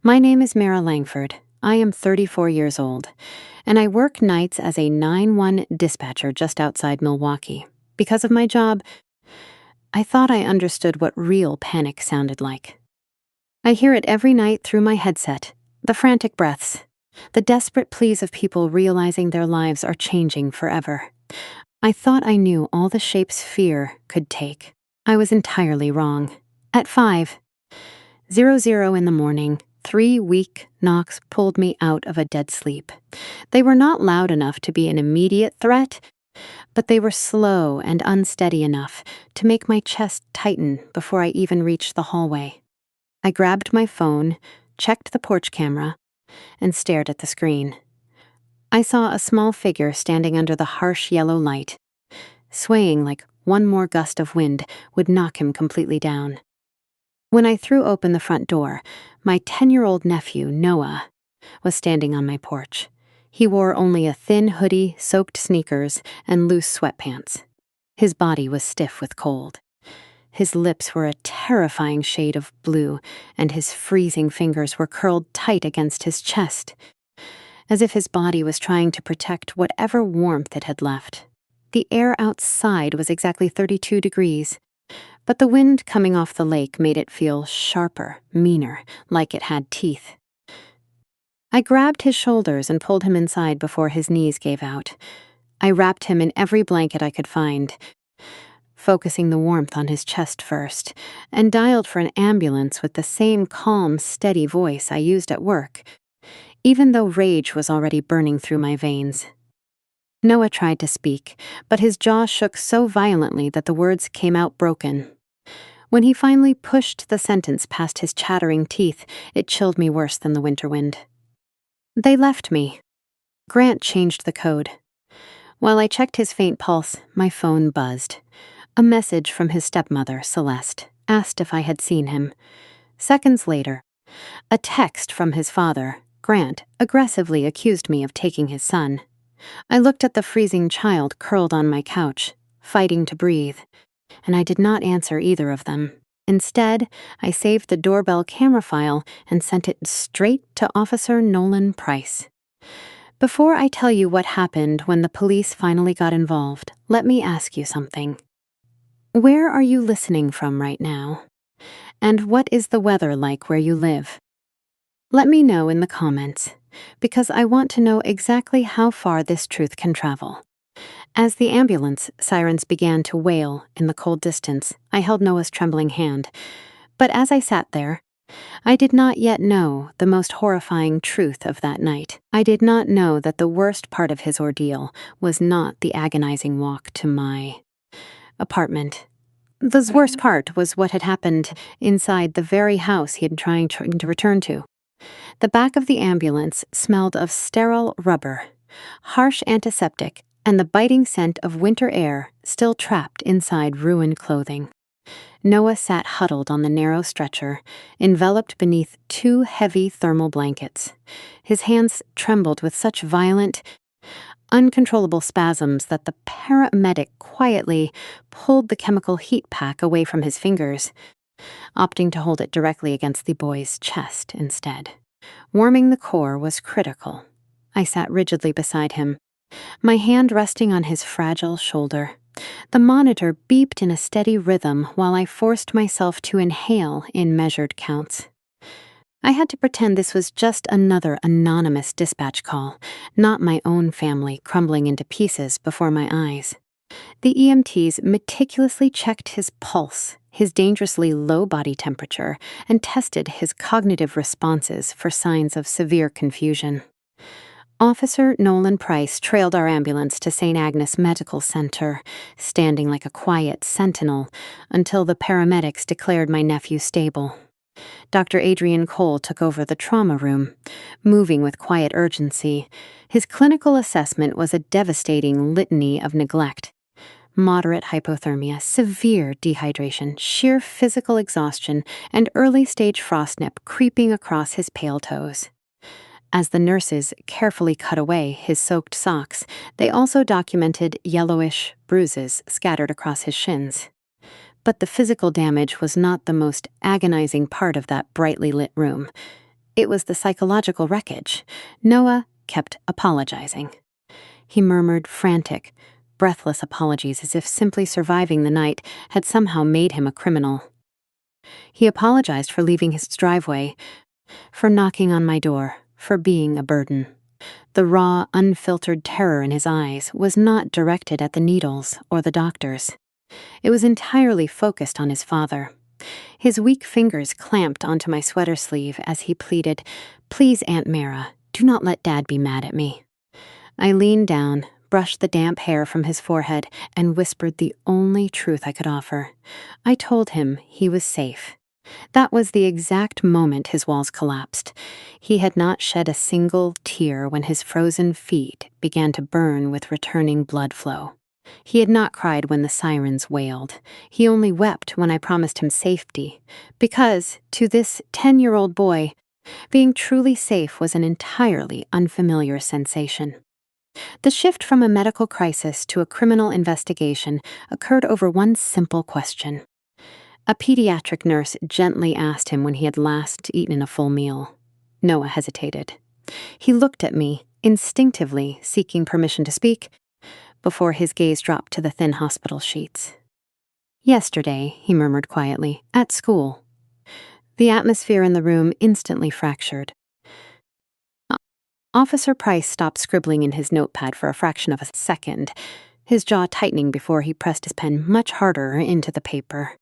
My name is Mera Langford. I am 34 years old, and I work nights as a 911 dispatcher just outside Milwaukee. Because of my job, I thought I understood what real panic sounded like. I hear it every night through my headset, the frantic breaths, the desperate pleas of people realizing their lives are changing forever. I thought I knew all the shapes fear could take. I was entirely wrong. At 5:00 in the morning, 3 weak knocks pulled me out of a dead sleep. They were not loud enough to be an immediate threat, but they were slow and unsteady enough to make my chest tighten before I even reached the hallway. I grabbed my phone, checked the porch camera, and stared at the screen. I saw a small figure standing under the harsh yellow light, swaying like one more gust of wind would knock him completely down. When I threw open the front door, my 10-year-old nephew, Noah, was standing on my porch. He wore only a thin hoodie, soaked sneakers, and loose sweatpants. His body was stiff with cold. His lips were a terrifying shade of blue, and his freezing fingers were curled tight against his chest, as if his body was trying to protect whatever warmth it had left. The air outside was exactly 32 degrees, but the wind coming off the lake made it feel sharper, meaner, like it had teeth. I grabbed his shoulders and pulled him inside before his knees gave out. I wrapped him in every blanket I could find, focusing the warmth on his chest first, and dialed for an ambulance with the same calm, steady voice I used at work, even though rage was already burning through my veins. Noah tried to speak, but his jaw shook so violently that the words came out broken. When he finally pushed the sentence past his chattering teeth, it chilled me worse than the winter wind. They left me. Grant changed the code. While I checked his faint pulse, my phone buzzed. A message from his stepmother, Celeste, asked if I had seen him. Seconds later, a text from his father, Grant, aggressively accused me of taking his son. I looked at the freezing child curled on my couch, fighting to breathe, and I did not answer either of them. Instead, I saved the doorbell camera file and sent it straight to Officer Nolan Price. Before I tell you what happened when the police finally got involved, let me ask you something. Where are you listening from right now? And what is the weather like where you live? Let me know in the comments, because I want to know exactly how far this truth can travel. As the ambulance sirens began to wail in the cold distance, I held Noah's trembling hand. But as I sat there, I did not yet know the most horrifying truth of that night. I did not know that the worst part of his ordeal was not the agonizing walk to my apartment. The worst part was what had happened inside the very house he had been trying to return to. The back of the ambulance smelled of sterile rubber, harsh antiseptic, and the biting scent of winter air still trapped inside ruined clothing. Noah sat huddled on the narrow stretcher, enveloped beneath 2 heavy thermal blankets. His hands trembled with such violent, uncontrollable spasms that the paramedic quietly pulled the chemical heat pack away from his fingers, opting to hold it directly against the boy's chest instead. Warming the core was critical. I sat rigidly beside him, my hand resting on his fragile shoulder. The monitor beeped in a steady rhythm while I forced myself to inhale in measured counts. I had to pretend this was just another anonymous dispatch call, not my own family crumbling into pieces before my eyes. The EMTs meticulously checked his pulse, his dangerously low body temperature, and tested his cognitive responses for signs of severe confusion. Officer Nolan Price trailed our ambulance to St. Agnes Medical Center, standing like a quiet sentinel until the paramedics declared my nephew stable. Dr. Adrian Cole took over the trauma room, moving with quiet urgency. His clinical assessment was a devastating litany of neglect. Moderate hypothermia, severe dehydration, sheer physical exhaustion, and early-stage frostnip creeping across his pale toes. As the nurses carefully cut away his soaked socks, they also documented yellowish bruises scattered across his shins. But the physical damage was not the most agonizing part of that brightly lit room. It was the psychological wreckage. Noah kept apologizing. He murmured frantic, breathless apologies as if simply surviving the night had somehow made him a criminal. He apologized for leaving his driveway, for knocking on my door, for being a burden. The raw, unfiltered terror in his eyes was not directed at the needles or the doctors. It was entirely focused on his father. His weak fingers clamped onto my sweater sleeve as he pleaded, "Please, Aunt Mera, do not let Dad be mad at me." I leaned down, brushed the damp hair from his forehead, and whispered the only truth I could offer. I told him he was safe. That was the exact moment his walls collapsed. He had not shed a single tear when his frozen feet began to burn with returning blood flow. He had not cried when the sirens wailed. He only wept when I promised him safety, because, to this 10-year-old boy, being truly safe was an entirely unfamiliar sensation. The shift from a medical crisis to a criminal investigation occurred over one simple question. A pediatric nurse gently asked him when he had last eaten a full meal. Noah hesitated. He looked at me, instinctively seeking permission to speak, before his gaze dropped to the thin hospital sheets. "Yesterday," he murmured quietly, "at school." The atmosphere in the room instantly fractured. Officer Price stopped scribbling in his notepad for a fraction of a second, his jaw tightening before he pressed his pen much harder into the paper.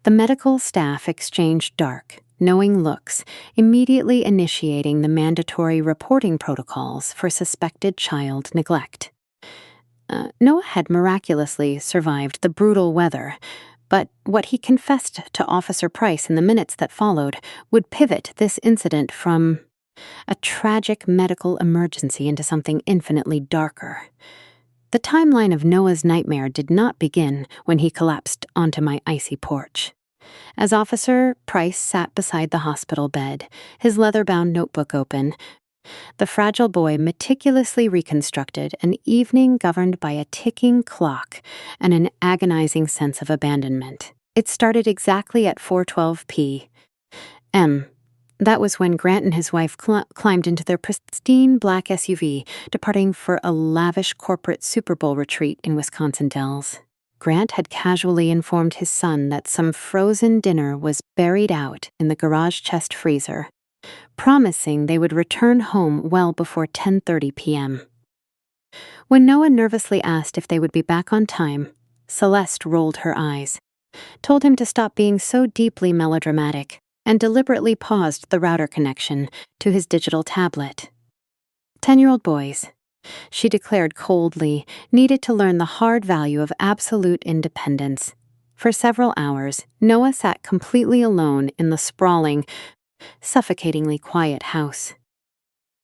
The medical staff exchanged dark, knowing looks, immediately initiating the mandatory reporting protocols for suspected child neglect. Noah had miraculously survived the brutal weather, but what he confessed to Officer Price in the minutes that followed would pivot this incident from a tragic medical emergency into something infinitely darker. The timeline of Noah's nightmare did not begin when he collapsed onto my icy porch. As Officer Price sat beside the hospital bed, his leather-bound notebook open, the fragile boy meticulously reconstructed an evening governed by a ticking clock and an agonizing sense of abandonment. It started exactly at 4:12 p.m. That was when Grant and his wife climbed into their pristine black SUV, departing for a lavish corporate Super Bowl retreat in Wisconsin Dells. Grant had casually informed his son that some frozen dinner was buried out in the garage chest freezer, promising they would return home well before 10:30 p.m. When Noah nervously asked if they would be back on time, Celeste rolled her eyes, told him to stop being so deeply melodramatic, and deliberately paused the router connection to his digital tablet. 10-year-old boys, she declared coldly, needed to learn the hard value of absolute independence. For several hours, Noah sat completely alone in the sprawling, suffocatingly quiet house.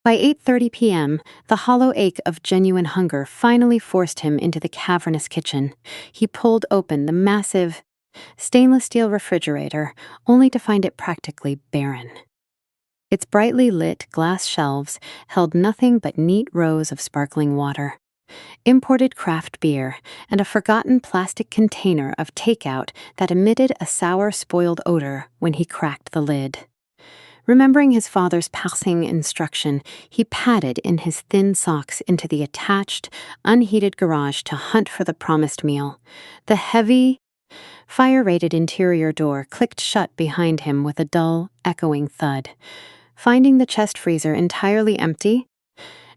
By 8:30 p.m., the hollow ache of genuine hunger finally forced him into the cavernous kitchen. He pulled open the massive stainless steel refrigerator, only to find it practically barren. Its brightly lit glass shelves held nothing but neat rows of sparkling water, imported craft beer, and a forgotten plastic container of takeout that emitted a sour, spoiled odor when he cracked the lid. Remembering his father's passing instruction, he padded in his thin socks into the attached, unheated garage to hunt for the promised meal. The heavy, fire-rated interior door clicked shut behind him with a dull, echoing thud. Finding the chest freezer entirely empty,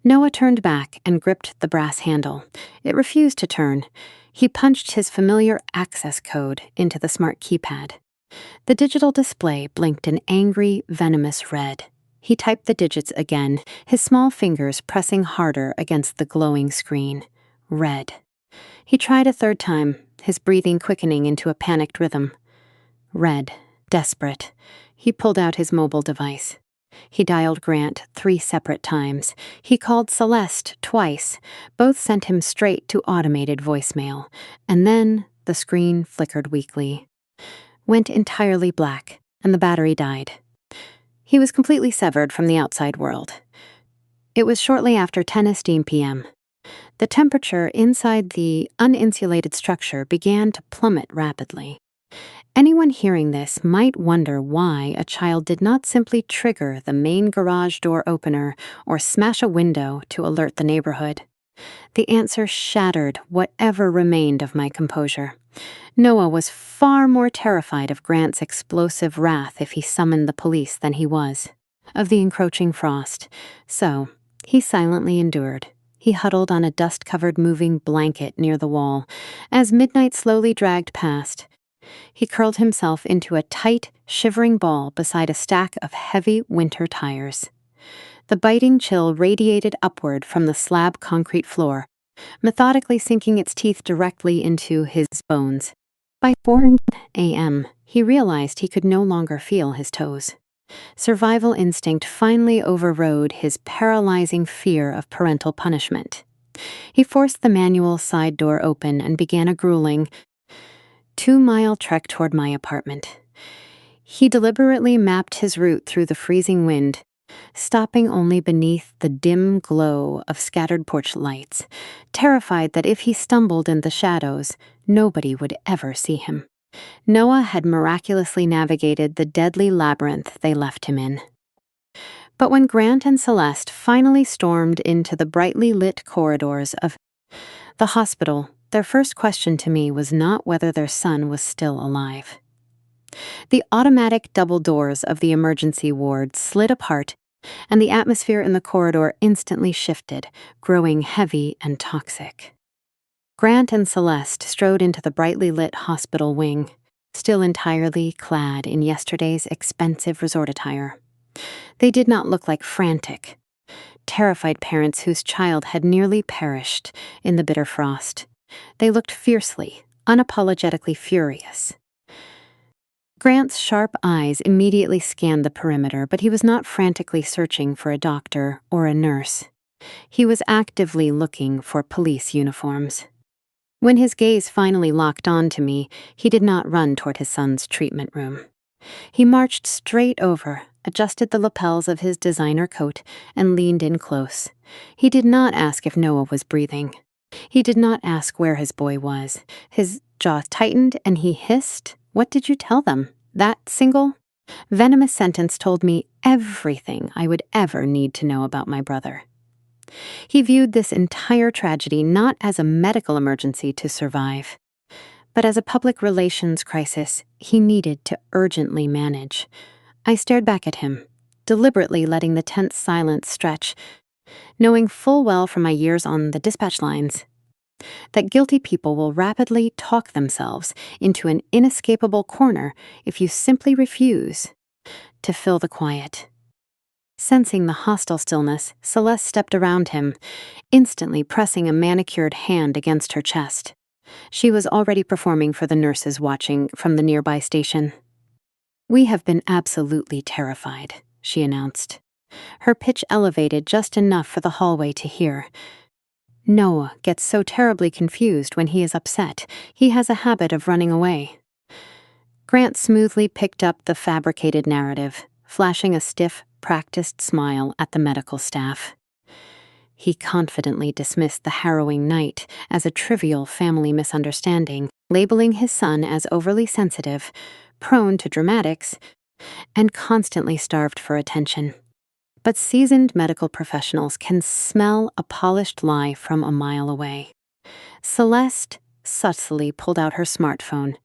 Noah turned back and gripped the brass handle. It refused to turn. He punched his familiar access code into the smart keypad. The digital display blinked an angry, venomous red. He typed the digits again, his small fingers pressing harder against the glowing screen. Red. He tried a third time, his breathing quickening into a panicked rhythm. Red. Desperate. He pulled out his mobile device. He dialed Grant 3 separate times. He called Celeste twice. Both sent him straight to automated voicemail. And then the screen flickered weakly, went entirely black, and the battery died. He was completely severed from the outside world. It was shortly after 10:15 p.m. The temperature inside the uninsulated structure began to plummet rapidly. Anyone hearing this might wonder why a child did not simply trigger the main garage door opener or smash a window to alert the neighborhood. The answer shattered whatever remained of my composure. Noah was far more terrified of Grant's explosive wrath if he summoned the police than he was of the encroaching frost. So, he silently endured. He huddled on a dust-covered moving blanket near the wall. As midnight slowly dragged past, he curled himself into a tight, shivering ball beside a stack of heavy winter tires. The biting chill radiated upward from the slab concrete floor, methodically sinking its teeth directly into his bones. By 4 a.m., he realized he could no longer feel his toes. Survival instinct finally overrode his paralyzing fear of parental punishment. He forced the manual side door open and began a grueling 2-mile trek toward my apartment. He deliberately mapped his route through the freezing wind, stopping only beneath the dim glow of scattered porch lights, terrified that if he stumbled in the shadows, nobody would ever see him. Noah had miraculously navigated the deadly labyrinth they left him in. But when Grant and Celeste finally stormed into the brightly lit corridors of the hospital, their first question to me was not whether their son was still alive. The automatic double doors of the emergency ward slid apart, and the atmosphere in the corridor instantly shifted, growing heavy and toxic. Grant and Celeste strode into the brightly lit hospital wing, still entirely clad in yesterday's expensive resort attire. They did not look like frantic, terrified parents whose child had nearly perished in the bitter frost. They looked fiercely, unapologetically furious. Grant's sharp eyes immediately scanned the perimeter, but he was not frantically searching for a doctor or a nurse. He was actively looking for police uniforms. When his gaze finally locked on to me, he did not run toward his son's treatment room. He marched straight over, adjusted the lapels of his designer coat, and leaned in close. He did not ask if Noah was breathing. He did not ask where his boy was. His jaw tightened and he hissed, "What did you tell them?" That single, venomous sentence told me everything I would ever need to know about my brother. He viewed this entire tragedy not as a medical emergency to survive, but as a public relations crisis he needed to urgently manage. I stared back at him, deliberately letting the tense silence stretch, knowing full well from my years on the dispatch lines that guilty people will rapidly talk themselves into an inescapable corner if you simply refuse to fill the quiet. Sensing the hostile stillness, Celeste stepped around him, instantly pressing a manicured hand against her chest. She was already performing for the nurses watching from the nearby station. "We have been absolutely terrified," she announced. Her pitch elevated just enough for the hallway to hear. "Noah gets so terribly confused when he is upset. He has a habit of running away." Grant smoothly picked up the fabricated narrative, flashing a stiff, practiced smile at the medical staff. He confidently dismissed the harrowing night as a trivial family misunderstanding, labeling his son as overly sensitive, prone to dramatics, and constantly starved for attention. But seasoned medical professionals can smell a polished lie from a mile away. Celeste subtly pulled out her smartphone,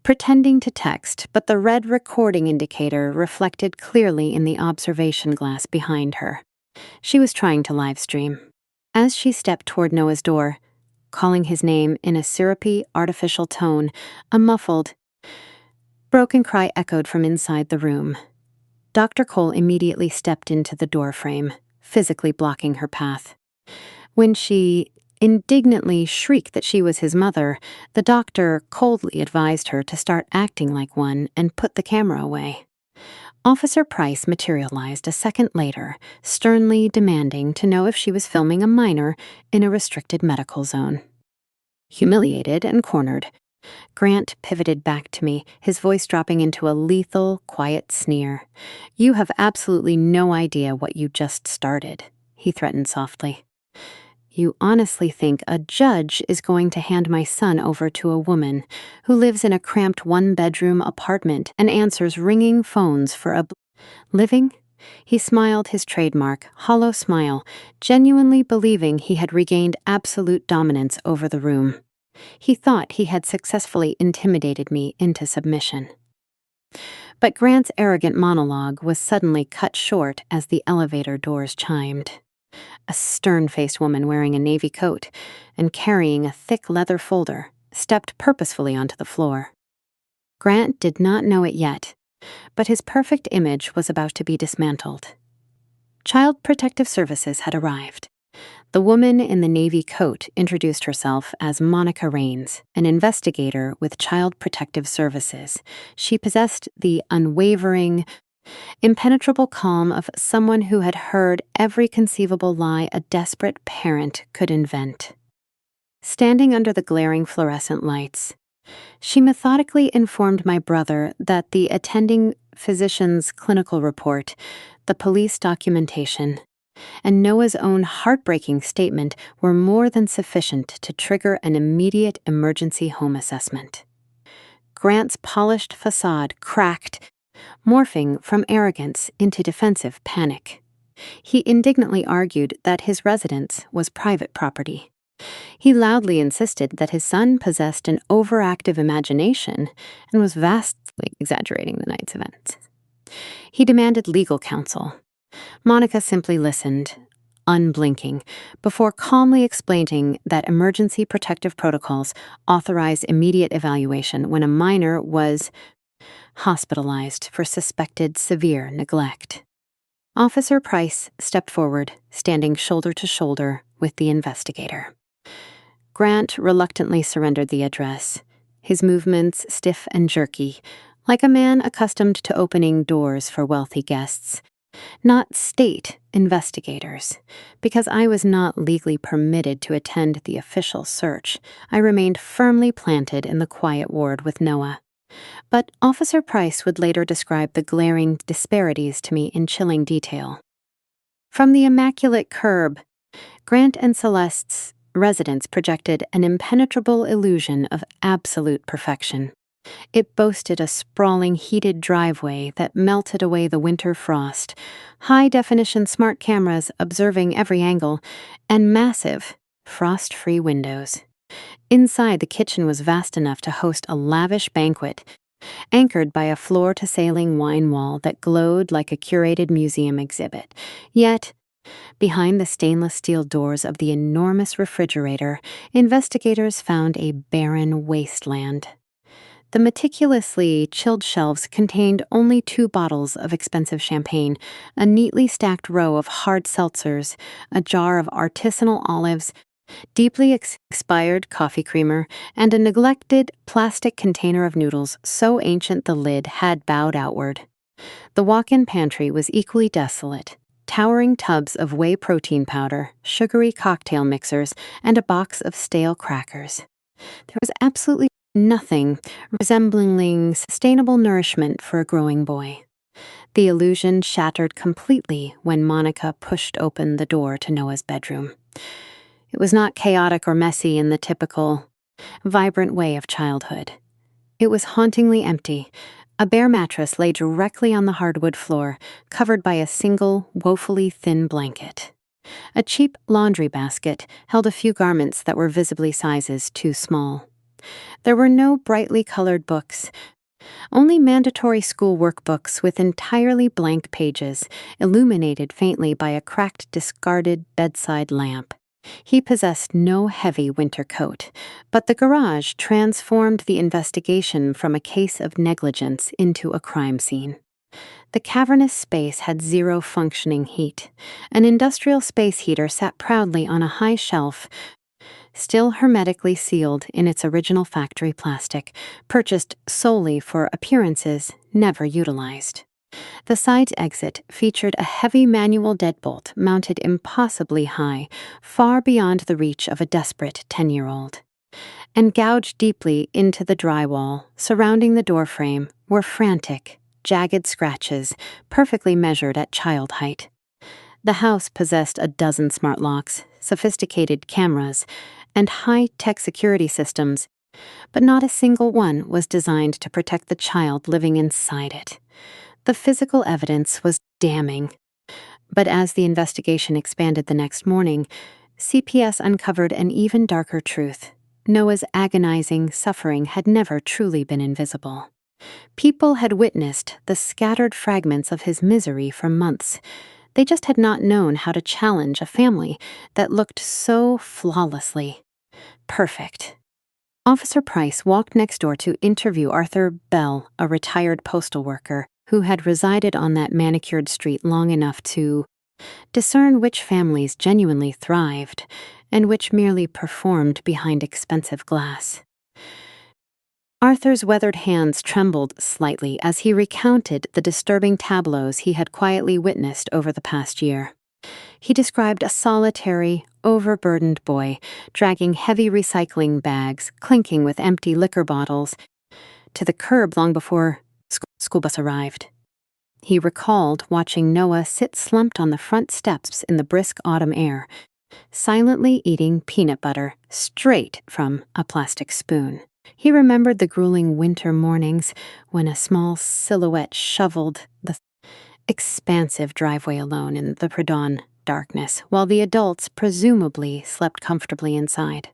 pretending to text, but the red recording indicator reflected clearly in the observation glass behind her. She was trying to live stream. As she stepped toward Noah's door, calling his name in a syrupy, artificial tone, a muffled, broken cry echoed from inside the room. Dr. Cole immediately stepped into the doorframe, physically blocking her path. When she indignantly shrieked that she was his mother, the doctor coldly advised her to start acting like one and put the camera away. Officer Price materialized a second later, sternly demanding to know if she was filming a minor in a restricted medical zone. Humiliated and cornered, Grant pivoted back to me, his voice dropping into a lethal, quiet sneer. "You have absolutely no idea what you just started," he threatened softly. You honestly think a judge is going to hand my son over to a woman who lives in a cramped one-bedroom apartment and answers ringing phones for a living? He smiled his trademark, hollow smile, genuinely believing he had regained absolute dominance over the room. He thought he had successfully intimidated me into submission. But Grant's arrogant monologue was suddenly cut short as the elevator doors chimed. A stern-faced woman wearing a navy coat and carrying a thick leather folder stepped purposefully onto the floor. Grant did not know it yet, but his perfect image was about to be dismantled. Child Protective Services had arrived. The woman in the navy coat introduced herself as Monica Raines, an investigator with Child Protective Services. She possessed the unwavering, impenetrable calm of someone who had heard every conceivable lie a desperate parent could invent. Standing under the glaring fluorescent lights, she methodically informed my brother that the attending physician's clinical report, the police documentation, and Noah's own heartbreaking statement were more than sufficient to trigger an immediate emergency home assessment. Grant's polished facade cracked, morphing from arrogance into defensive panic. He indignantly argued that his residence was private property. He loudly insisted that his son possessed an overactive imagination and was vastly exaggerating the night's events. He demanded legal counsel. Monica simply listened, unblinking, before calmly explaining that emergency protective protocols authorize immediate evaluation when a minor was hospitalized for suspected severe neglect. Officer Price stepped forward, standing shoulder to shoulder with the investigator. Grant reluctantly surrendered the address, his movements stiff and jerky, like a man accustomed to opening doors for wealthy guests. Not state investigators. Because I was not legally permitted to attend the official search, I remained firmly planted in the quiet ward with Noah. But Officer Price would later describe the glaring disparities to me in chilling detail. From the immaculate curb, Grant and Celeste's residence projected an impenetrable illusion of absolute perfection. It boasted a sprawling heated driveway that melted away the winter frost, high-definition smart cameras observing every angle, and massive, frost-free windows. Inside, the kitchen was vast enough to host a lavish banquet, anchored by a floor-to-ceiling wine wall that glowed like a curated museum exhibit. Yet, behind the stainless steel doors of the enormous refrigerator, investigators found a barren wasteland. The meticulously chilled shelves contained only 2 bottles of expensive champagne, a neatly stacked row of hard seltzers, a jar of artisanal olives, deeply expired coffee creamer, and a neglected plastic container of noodles so ancient the lid had bowed outward. The walk-in pantry was equally desolate. Towering tubs of whey protein powder, sugary cocktail mixers, and a box of stale crackers. There was absolutely nothing resembling sustainable nourishment for a growing boy. The illusion shattered completely when Monica pushed open the door to Noah's bedroom. It was not chaotic or messy in the typical, vibrant way of childhood. It was hauntingly empty. A bare mattress lay directly on the hardwood floor, covered by a single, woefully thin blanket. A cheap laundry basket held a few garments that were visibly sizes too small. There were no brightly colored books, only mandatory school workbooks with entirely blank pages, illuminated faintly by a cracked, discarded bedside lamp. He possessed no heavy winter coat, but the garage transformed the investigation from a case of negligence into a crime scene. The cavernous space had 0 functioning heat. An industrial space heater sat proudly on a high shelf, still hermetically sealed in its original factory plastic, purchased solely for appearances, never utilized. The side exit featured a heavy manual deadbolt mounted impossibly high, far beyond the reach of a desperate 10-year-old. And gouged deeply into the drywall surrounding the doorframe were frantic, jagged scratches, perfectly measured at child height. The house possessed a dozen smart locks, sophisticated cameras, and high-tech security systems, but not a single one was designed to protect the child living inside it. The physical evidence was damning. But as the investigation expanded the next morning, CPS uncovered an even darker truth. Noah's agonizing suffering had never truly been invisible. People had witnessed the scattered fragments of his misery for months. They just had not known how to challenge a family that looked so flawlessly perfect. Officer Price walked next door to interview Arthur Bell, a retired postal worker who had resided on that manicured street long enough to discern which families genuinely thrived and which merely performed behind expensive glass. Arthur's weathered hands trembled slightly as he recounted the disturbing tableaus he had quietly witnessed over the past year. He described a solitary, overburdened boy dragging heavy recycling bags, clinking with empty liquor bottles, to the curb long before school bus arrived. He recalled watching Noah sit slumped on the front steps in the brisk autumn air, silently eating peanut butter straight from a plastic spoon. He remembered the grueling winter mornings when a small silhouette shoveled the expansive driveway alone in the pre-dawn darkness, while the adults presumably slept comfortably inside.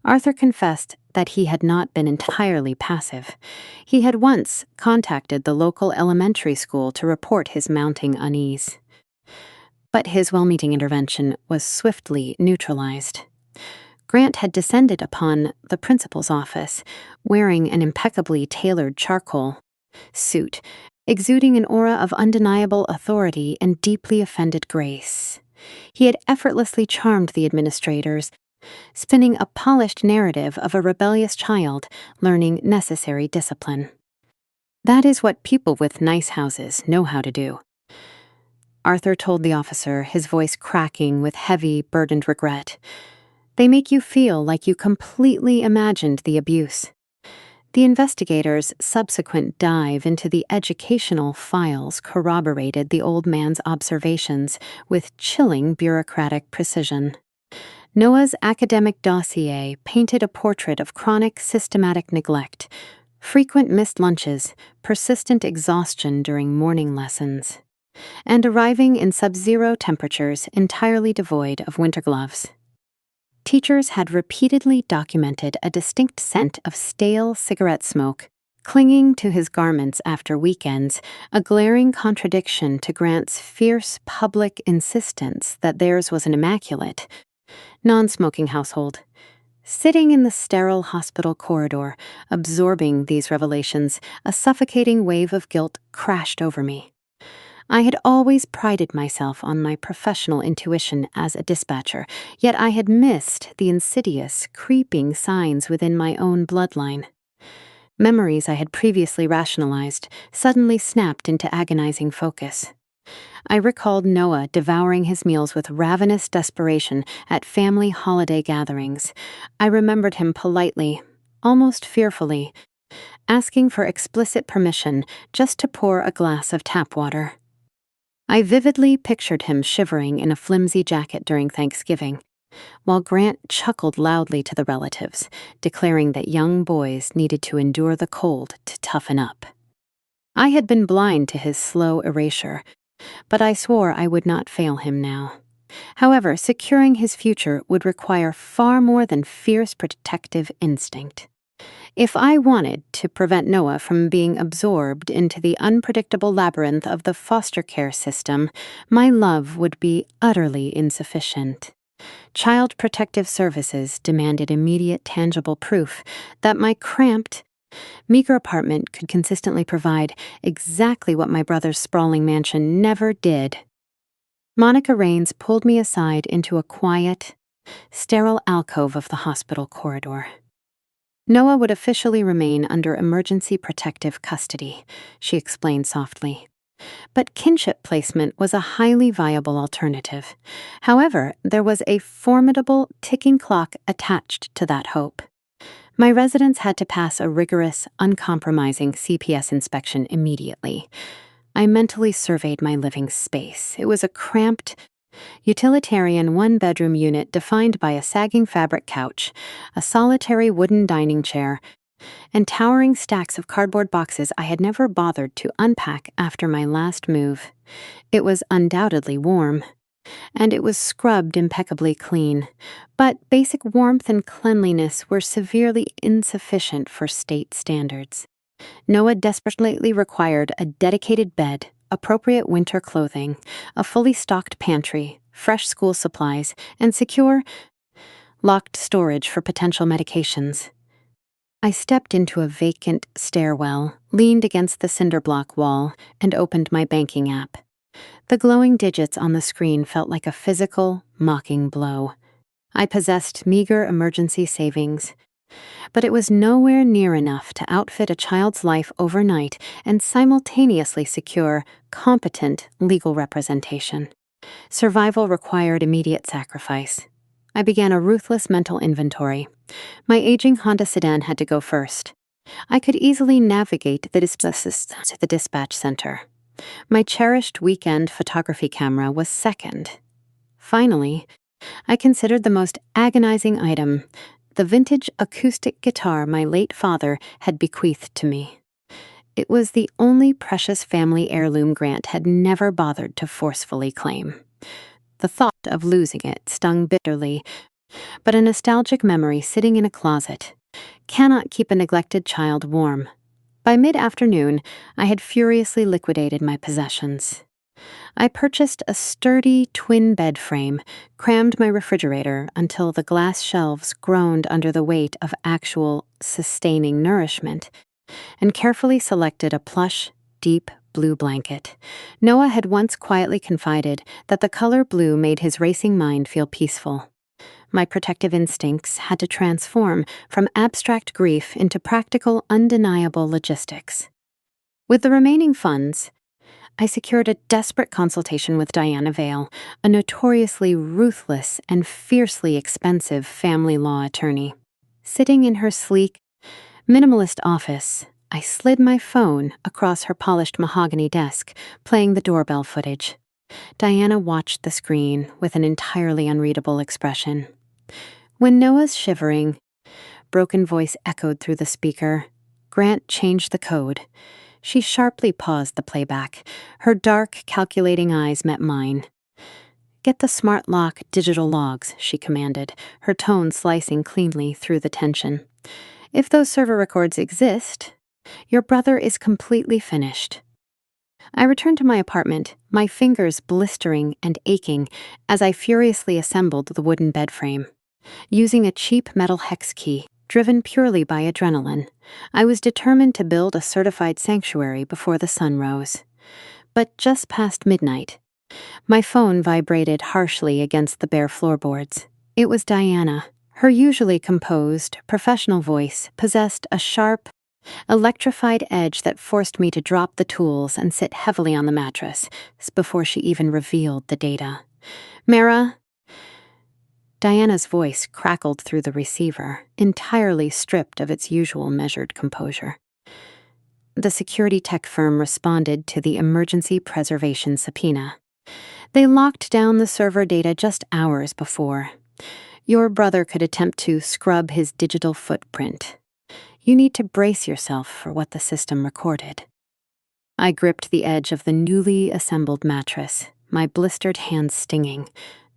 Arthur confessed that he had not been entirely passive. He had once contacted the local elementary school to report his mounting unease. But his well-meaning intervention was swiftly neutralized. Grant had descended upon the principal's office, wearing an impeccably tailored charcoal suit, exuding an aura of undeniable authority and deeply offended grace. He had effortlessly charmed the administrators, spinning a polished narrative of a rebellious child learning necessary discipline. That is what people with nice houses know how to do, Arthur told the officer, his voice cracking with heavy, burdened regret. They make you feel like you completely imagined the abuse. The investigators' subsequent dive into the educational files corroborated the old man's observations with chilling bureaucratic precision. Noah's academic dossier painted a portrait of chronic systematic neglect, frequent missed lunches, persistent exhaustion during morning lessons, and arriving in sub-zero temperatures entirely devoid of winter gloves. Teachers had repeatedly documented a distinct scent of stale cigarette smoke clinging to his garments after weekends, a glaring contradiction to Grant's fierce public insistence that theirs was an immaculate, non-smoking household. Sitting in the sterile hospital corridor, absorbing these revelations, a suffocating wave of guilt crashed over me. I had always prided myself on my professional intuition as a dispatcher, yet I had missed the insidious, creeping signs within my own bloodline. Memories I had previously rationalized suddenly snapped into agonizing focus. I recalled Noah devouring his meals with ravenous desperation at family holiday gatherings. I remembered him politely, almost fearfully, asking for explicit permission just to pour a glass of tap water. I vividly pictured him shivering in a flimsy jacket during Thanksgiving, while Grant chuckled loudly to the relatives, declaring that young boys needed to endure the cold to toughen up. I had been blind to his slow erasure, but I swore I would not fail him now. However, securing his future would require far more than fierce protective instinct. If I wanted to prevent Noah from being absorbed into the unpredictable labyrinth of the foster care system, my love would be utterly insufficient. Child Protective Services demanded immediate tangible proof that my cramped, meager apartment could consistently provide exactly what my brother's sprawling mansion never did. Monica Raines pulled me aside into a quiet, sterile alcove of the hospital corridor. Noah would officially remain under emergency protective custody, she explained softly. But kinship placement was a highly viable alternative. However, there was a formidable ticking clock attached to that hope. My residents had to pass a rigorous, uncompromising CPS inspection immediately. I mentally surveyed my living space. It was a cramped, utilitarian one-bedroom unit defined by a sagging fabric couch, a solitary wooden dining chair, and towering stacks of cardboard boxes I had never bothered to unpack after my last move. It was undoubtedly warm, and it was scrubbed impeccably clean, but basic warmth and cleanliness were severely insufficient for state standards. Noah desperately required a dedicated bed, appropriate winter clothing, a fully stocked pantry, fresh school supplies, and secure, locked storage for potential medications. I stepped into a vacant stairwell, leaned against the cinder block wall, and opened my banking app. The glowing digits on the screen felt like a physical, mocking blow. I possessed meager emergency savings, but it was nowhere near enough to outfit a child's life overnight and simultaneously secure competent legal representation. Survival required immediate sacrifice. I began a ruthless mental inventory. My aging Honda sedan had to go first. I could easily navigate the to the dispatch center. My cherished weekend photography camera was second. Finally, I considered the most agonizing item, the vintage acoustic guitar my late father had bequeathed to me. It was the only precious family heirloom Grant had never bothered to forcefully claim. The thought of losing it stung bitterly, but a nostalgic memory sitting in a closet cannot keep a neglected child warm. By mid-afternoon, I had furiously liquidated my possessions. I purchased a sturdy twin bed frame, crammed my refrigerator until the glass shelves groaned under the weight of actual, sustaining nourishment, and carefully selected a plush, deep blue blanket. Noah had once quietly confided that the color blue made his racing mind feel peaceful. My protective instincts had to transform from abstract grief into practical, undeniable logistics. With the remaining funds, I secured a desperate consultation with Diana Vale, a notoriously ruthless and fiercely expensive family law attorney. Sitting in her sleek, minimalist office, I slid my phone across her polished mahogany desk, playing the doorbell footage. Diana watched the screen with an entirely unreadable expression. When Noah's shivering, broken voice echoed through the speaker, Grant changed the code. She sharply paused the playback. Her dark, calculating eyes met mine. "Get the smart lock digital logs," she commanded, her tone slicing cleanly through the tension. "If those server records exist, your brother is completely finished." I returned to my apartment, my fingers blistering and aching as I furiously assembled the wooden bed frame. Using a cheap metal hex key, driven purely by adrenaline, I was determined to build a certified sanctuary before the sun rose. But just past midnight, my phone vibrated harshly against the bare floorboards. It was Diana. Her usually composed, professional voice possessed a sharp, electrified edge that forced me to drop the tools and sit heavily on the mattress before she even revealed the data. "Mera?" Diana's voice crackled through the receiver, entirely stripped of its usual measured composure. The security tech firm responded to the emergency preservation subpoena. They locked down the server data just hours before. Your brother could attempt to scrub his digital footprint. You need to brace yourself for what the system recorded. I gripped the edge of the newly assembled mattress, my blistered hands stinging.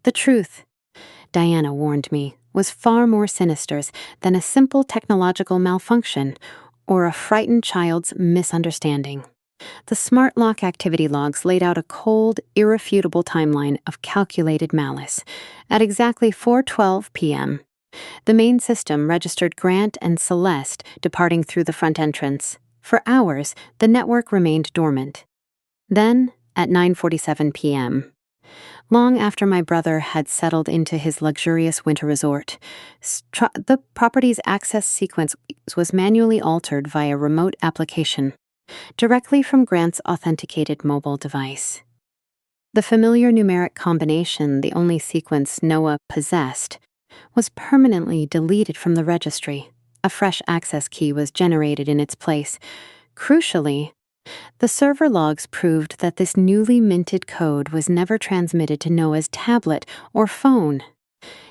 The truth, Diana warned me, was far more sinister than a simple technological malfunction or a frightened child's misunderstanding. The smart lock activity logs laid out a cold, irrefutable timeline of calculated malice. At exactly 4:12 p.m., the main system registered Grant and Celeste departing through the front entrance. For hours, the network remained dormant. Then, at 9:47 p.m., long after my brother had settled into his luxurious winter resort, the property's access sequence was manually altered via remote application, directly from Grant's authenticated mobile device. The familiar numeric combination, the only sequence Noah possessed, was permanently deleted from the registry. A fresh access key was generated in its place. Crucially, The server logs proved that this newly minted code was never transmitted to Noah's tablet or phone.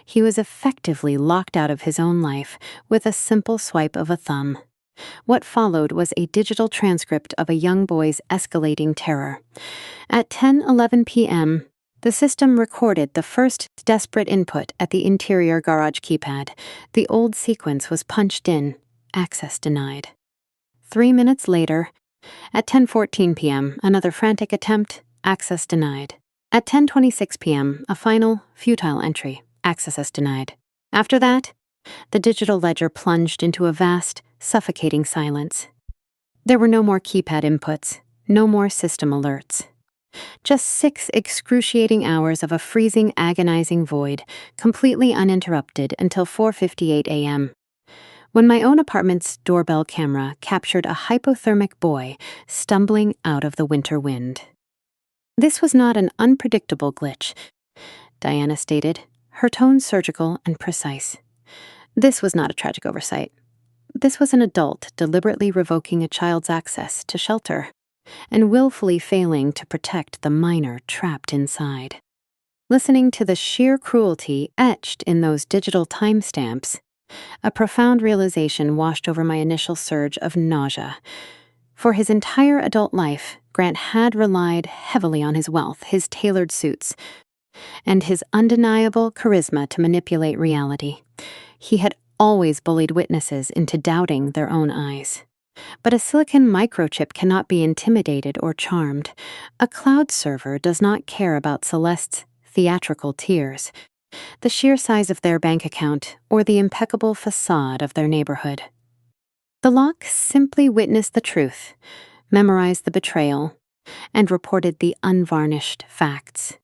He was effectively locked out of his own life with a simple swipe of a thumb. What followed was a digital transcript of a young boy's escalating terror. At 10:11 p.m., the system recorded the first desperate input at the interior garage keypad. The old sequence was punched in, access denied. 3 minutes later, at 10:14 p.m., another frantic attempt, access denied. At 10:26 p.m., a final, futile entry, access denied. After that, the digital ledger plunged into a vast, suffocating silence. There were no more keypad inputs, no more system alerts. Just 6 excruciating hours of a freezing, agonizing void, completely uninterrupted until 4:58 a.m., when my own apartment's doorbell camera captured a hypothermic boy stumbling out of the winter wind. This was not an unpredictable glitch, Diana stated, her tone surgical and precise. This was not a tragic oversight. This was an adult deliberately revoking a child's access to shelter and willfully failing to protect the minor trapped inside. Listening to the sheer cruelty etched in those digital timestamps, a profound realization washed over my initial surge of nausea. For his entire adult life, Grant had relied heavily on his wealth, his tailored suits, and his undeniable charisma to manipulate reality. He had always bullied witnesses into doubting their own eyes. But a silicon microchip cannot be intimidated or charmed. A cloud server does not care about Celeste's theatrical tears, the sheer size of their bank account, or the impeccable facade of their neighborhood. The lock simply witnessed the truth, memorized the betrayal, and reported the unvarnished facts.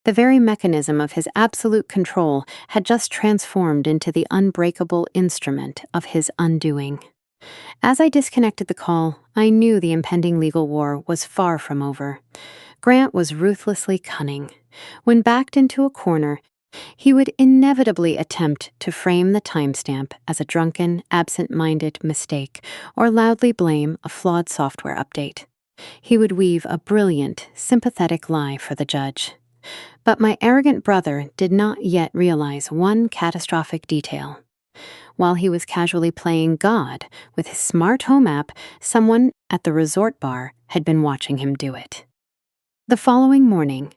The very mechanism of his absolute control had just transformed into the unbreakable instrument of his undoing. As I disconnected the call, I knew the impending legal war was far from over. Grant was ruthlessly cunning. When backed into a corner, he would inevitably attempt to frame the timestamp as a drunken, absent-minded mistake or loudly blame a flawed software update. He would weave a brilliant, sympathetic lie for the judge. But my arrogant brother did not yet realize one catastrophic detail. While he was casually playing God with his smart home app, someone at the resort bar had been watching him do it. The following morning,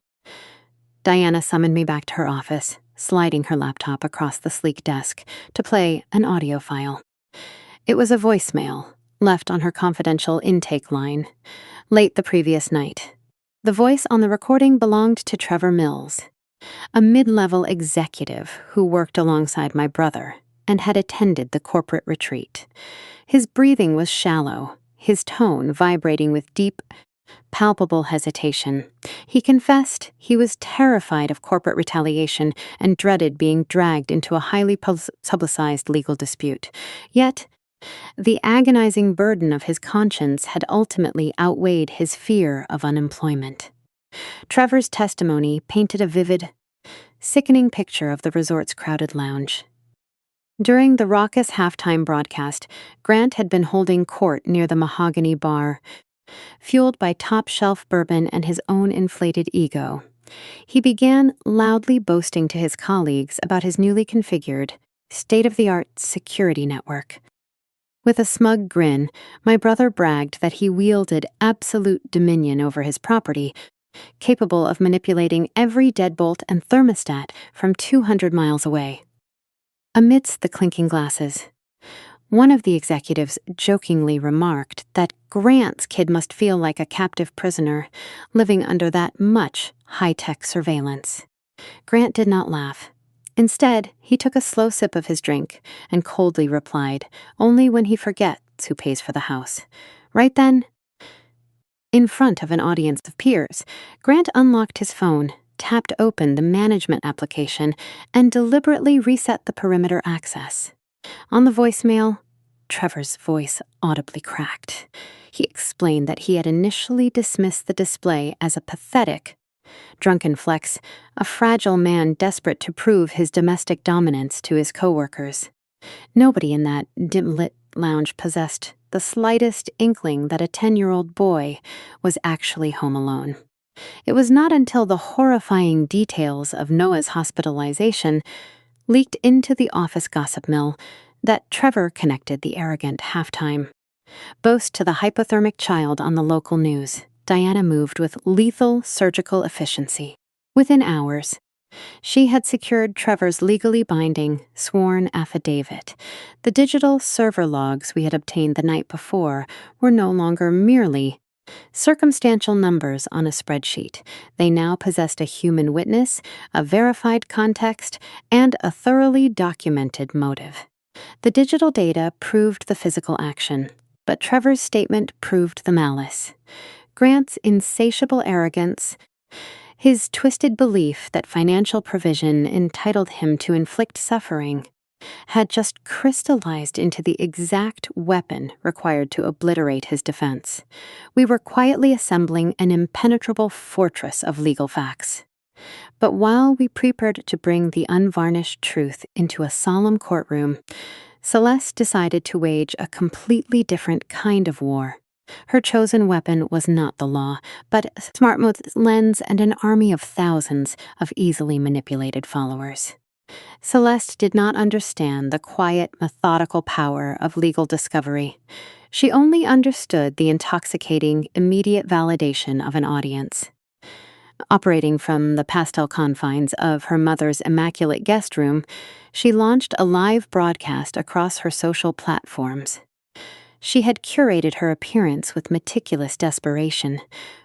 Diana summoned me back to her office, sliding her laptop across the sleek desk to play an audio file. It was a voicemail, left on her confidential intake line, late the previous night. The voice on the recording belonged to Trevor Mills, a mid-level executive who worked alongside my brother and had attended the corporate retreat. His breathing was shallow, his tone vibrating with deep, palpable hesitation. He confessed he was terrified of corporate retaliation and dreaded being dragged into a highly publicized legal dispute. Yet, the agonizing burden of his conscience had ultimately outweighed his fear of unemployment. Trevor's testimony painted a vivid, sickening picture of the resort's crowded lounge. During the raucous halftime broadcast, Grant had been holding court near the mahogany bar, fueled by top-shelf bourbon and his own inflated ego. He began loudly boasting to his colleagues about his newly configured, state-of-the-art security network. With a smug grin, my brother bragged that he wielded absolute dominion over his property, capable of manipulating every deadbolt and thermostat from 200 miles away. Amidst the clinking glasses, one of the executives jokingly remarked that Grant's kid must feel like a captive prisoner, living under that much high-tech surveillance. Grant did not laugh. Instead, he took a slow sip of his drink and coldly replied, only when he forgets who pays for the house. Right then, in front of an audience of peers, Grant unlocked his phone, tapped open the management application, and deliberately reset the perimeter access. On the voicemail, Trevor's voice audibly cracked. He explained that he had initially dismissed the display as a pathetic, drunken flex, a fragile man desperate to prove his domestic dominance to his coworkers. Nobody in that dim-lit lounge possessed the slightest inkling that a 10-year-old boy was actually home alone. It was not until the horrifying details of Noah's hospitalization leaked into the office gossip mill that Trevor connected the arrogant halftime boast to the hypothermic child on the local news. Diana moved with lethal surgical efficiency. Within hours, she had secured Trevor's legally binding, sworn affidavit. The digital server logs we had obtained the night before were no longer merely circumstantial numbers on a spreadsheet. They now possessed a human witness, a verified context, and a thoroughly documented motive. The digital data proved the physical action, but Trevor's statement proved the malice. Grant's insatiable arrogance, his twisted belief that financial provision entitled him to inflict suffering, had just crystallized into the exact weapon required to obliterate his defense. We were quietly assembling an impenetrable fortress of legal facts. But while we prepared to bring the unvarnished truth into a solemn courtroom, Celeste decided to wage a completely different kind of war. Her chosen weapon was not the law, but a smart lens and an army of thousands of easily manipulated followers. Celeste did not understand the quiet, methodical power of legal discovery. She only understood the intoxicating, immediate validation of an audience. Operating from the pastel confines of her mother's immaculate guest room, she launched a live broadcast across her social platforms. She had curated her appearance with meticulous desperation.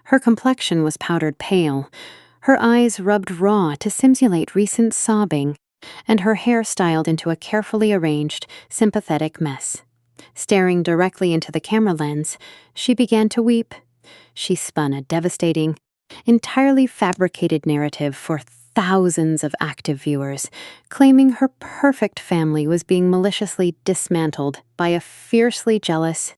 Her complexion was powdered pale, her eyes rubbed raw to simulate recent sobbing, and her hair styled into a carefully arranged, sympathetic mess. Staring directly into the camera lens, she began to weep. She spun a devastating, entirely fabricated narrative for thousands of active viewers, claiming her perfect family was being maliciously dismantled by a fiercely jealous,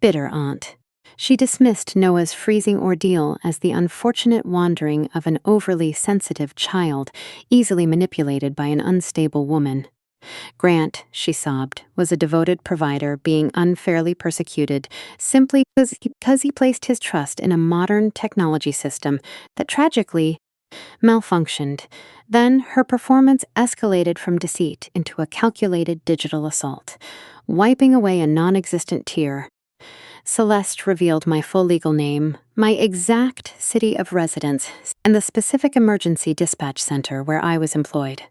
bitter aunt. She dismissed Noah's freezing ordeal as the unfortunate wandering of an overly sensitive child, easily manipulated by an unstable woman. Grant, she sobbed, was a devoted provider being unfairly persecuted simply because he placed his trust in a modern technology system that tragically malfunctioned. Then her performance escalated from deceit into a calculated digital assault. Wiping away a non-existent tear, Celeste revealed my full legal name, my exact city of residence, and the specific emergency dispatch center where I was employed.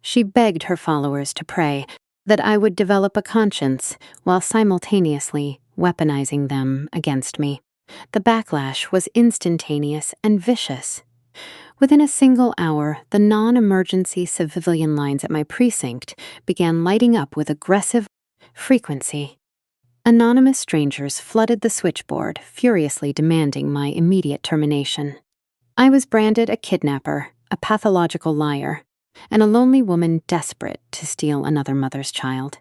She begged her followers to pray that I would develop a conscience while simultaneously weaponizing them against me. The backlash was instantaneous and vicious. Within a single hour, the non-emergency civilian lines at my precinct began lighting up with aggressive frequency. Anonymous strangers flooded the switchboard, furiously demanding my immediate termination. I was branded a kidnapper, a pathological liar, and a lonely woman desperate to steal another mother's child.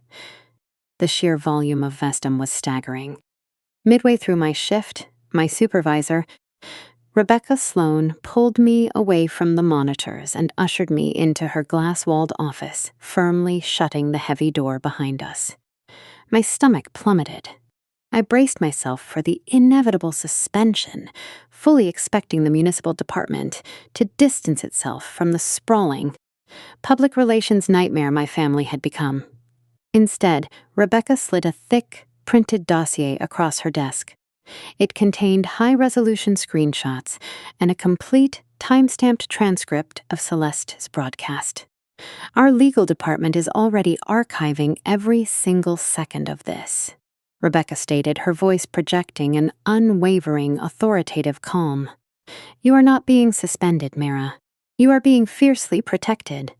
The sheer volume of vestum was staggering. Midway through my shift, my supervisor, Rebecca Sloan, pulled me away from the monitors and ushered me into her glass-walled office, firmly shutting the heavy door behind us. My stomach plummeted. I braced myself for the inevitable suspension, fully expecting the municipal department to distance itself from the sprawling public relations nightmare my family had become. Instead, Rebecca slid a thick, printed dossier across her desk. It contained high-resolution screenshots and a complete, time-stamped transcript of Celeste's broadcast. Our legal department is already archiving every single second of this, Rebecca stated, her voice projecting an unwavering, authoritative calm. You are not being suspended, Mera. You are being fiercely protected.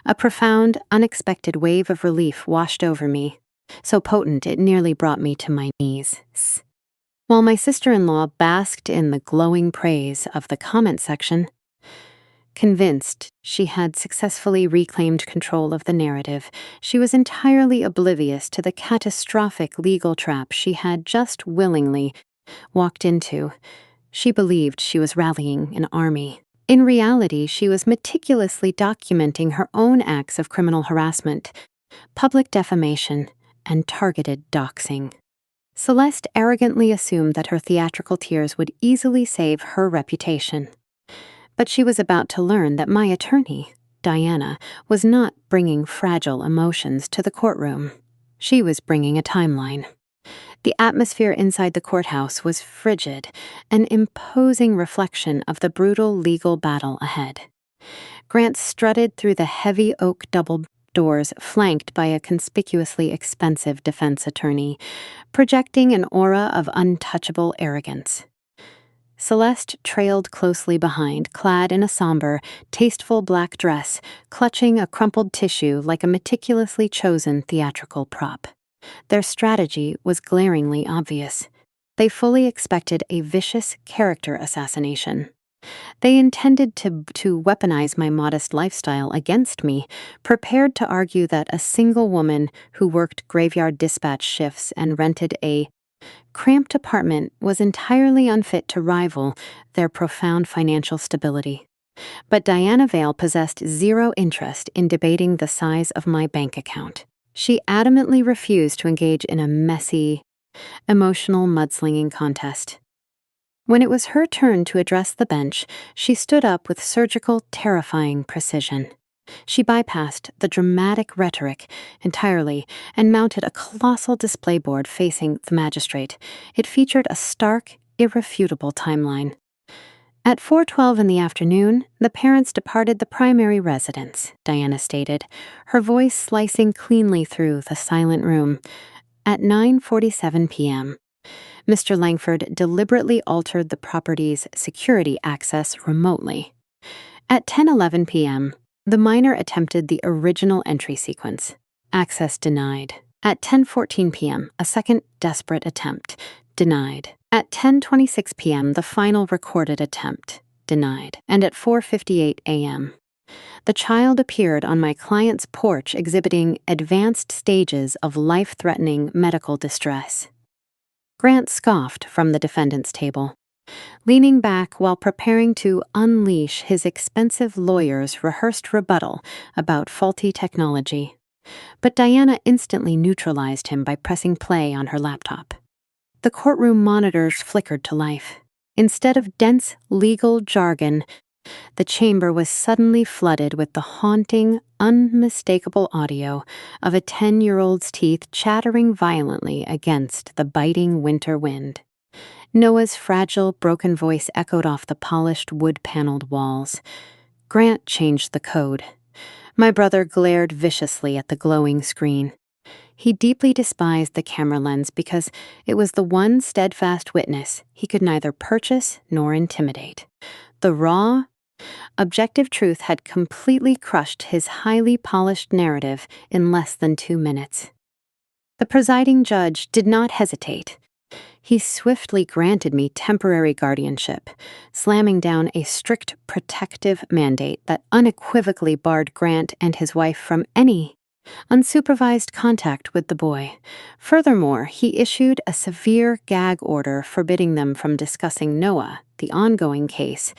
A profound, unexpected wave of relief washed over me, so potent it nearly brought me to my knees. While my sister-in-law basked in the glowing praise of the comment section, convinced she had successfully reclaimed control of the narrative, she was entirely oblivious to the catastrophic legal trap she had just willingly walked into. She believed she was rallying an army. In reality, she was meticulously documenting her own acts of criminal harassment, public defamation, and targeted doxing. Celeste arrogantly assumed that her theatrical tears would easily save her reputation. But she was about to learn that my attorney, Diana, was not bringing fragile emotions to the courtroom. She was bringing a timeline. The atmosphere inside the courthouse was frigid, an imposing reflection of the brutal legal battle ahead. Grant strutted through the heavy oak double doors flanked by a conspicuously expensive defense attorney, projecting an aura of untouchable arrogance. Celeste trailed closely behind, clad in a somber, tasteful black dress, clutching a crumpled tissue like a meticulously chosen theatrical prop. Their strategy was glaringly obvious. They fully expected a vicious character assassination. They intended to weaponize my modest lifestyle against me, prepared to argue that a single woman who worked graveyard dispatch shifts and rented a cramped apartment was entirely unfit to rival their profound financial stability. But Diana Vale possessed zero interest in debating the size of my bank account. She adamantly refused to engage in a messy, emotional mudslinging contest. When it was her turn to address the bench, she stood up with surgical, terrifying precision. She bypassed the dramatic rhetoric entirely and mounted a colossal display board facing the magistrate. It featured a stark, irrefutable timeline. At 4:12 in the afternoon, the parents departed the primary residence, Diana stated, her voice slicing cleanly through the silent room. At 9:47 p.m., Mr. Langford deliberately altered the property's security access remotely. At 10:11 p.m., the minor attempted the original entry sequence. Access denied. At 10:14 p.m., a second desperate attempt. Denied. At 10:26 p.m., the final recorded attempt. Denied. And at 4:58 a.m., the child appeared on my client's porch exhibiting advanced stages of life-threatening medical distress. Grant scoffed from the defendant's table, leaning back while preparing to unleash his expensive lawyer's rehearsed rebuttal about faulty technology. But Diana instantly neutralized him by pressing play on her laptop. The courtroom monitors flickered to life. Instead of dense legal jargon, the chamber was suddenly flooded with the haunting, unmistakable audio of a 10-year-old's teeth chattering violently against the biting winter wind. Noah's fragile, broken voice echoed off the polished, wood-paneled walls. Grant changed the code. My brother glared viciously at the glowing screen. He deeply despised the camera lens because it was the one steadfast witness he could neither purchase nor intimidate. The raw, objective truth had completely crushed his highly polished narrative in less than 2 minutes. The presiding judge did not hesitate. He swiftly granted me temporary guardianship, slamming down a strict protective mandate that unequivocally barred Grant and his wife from any unsupervised contact with the boy. Furthermore, he issued a severe gag order forbidding them from discussing Noah, the ongoing case,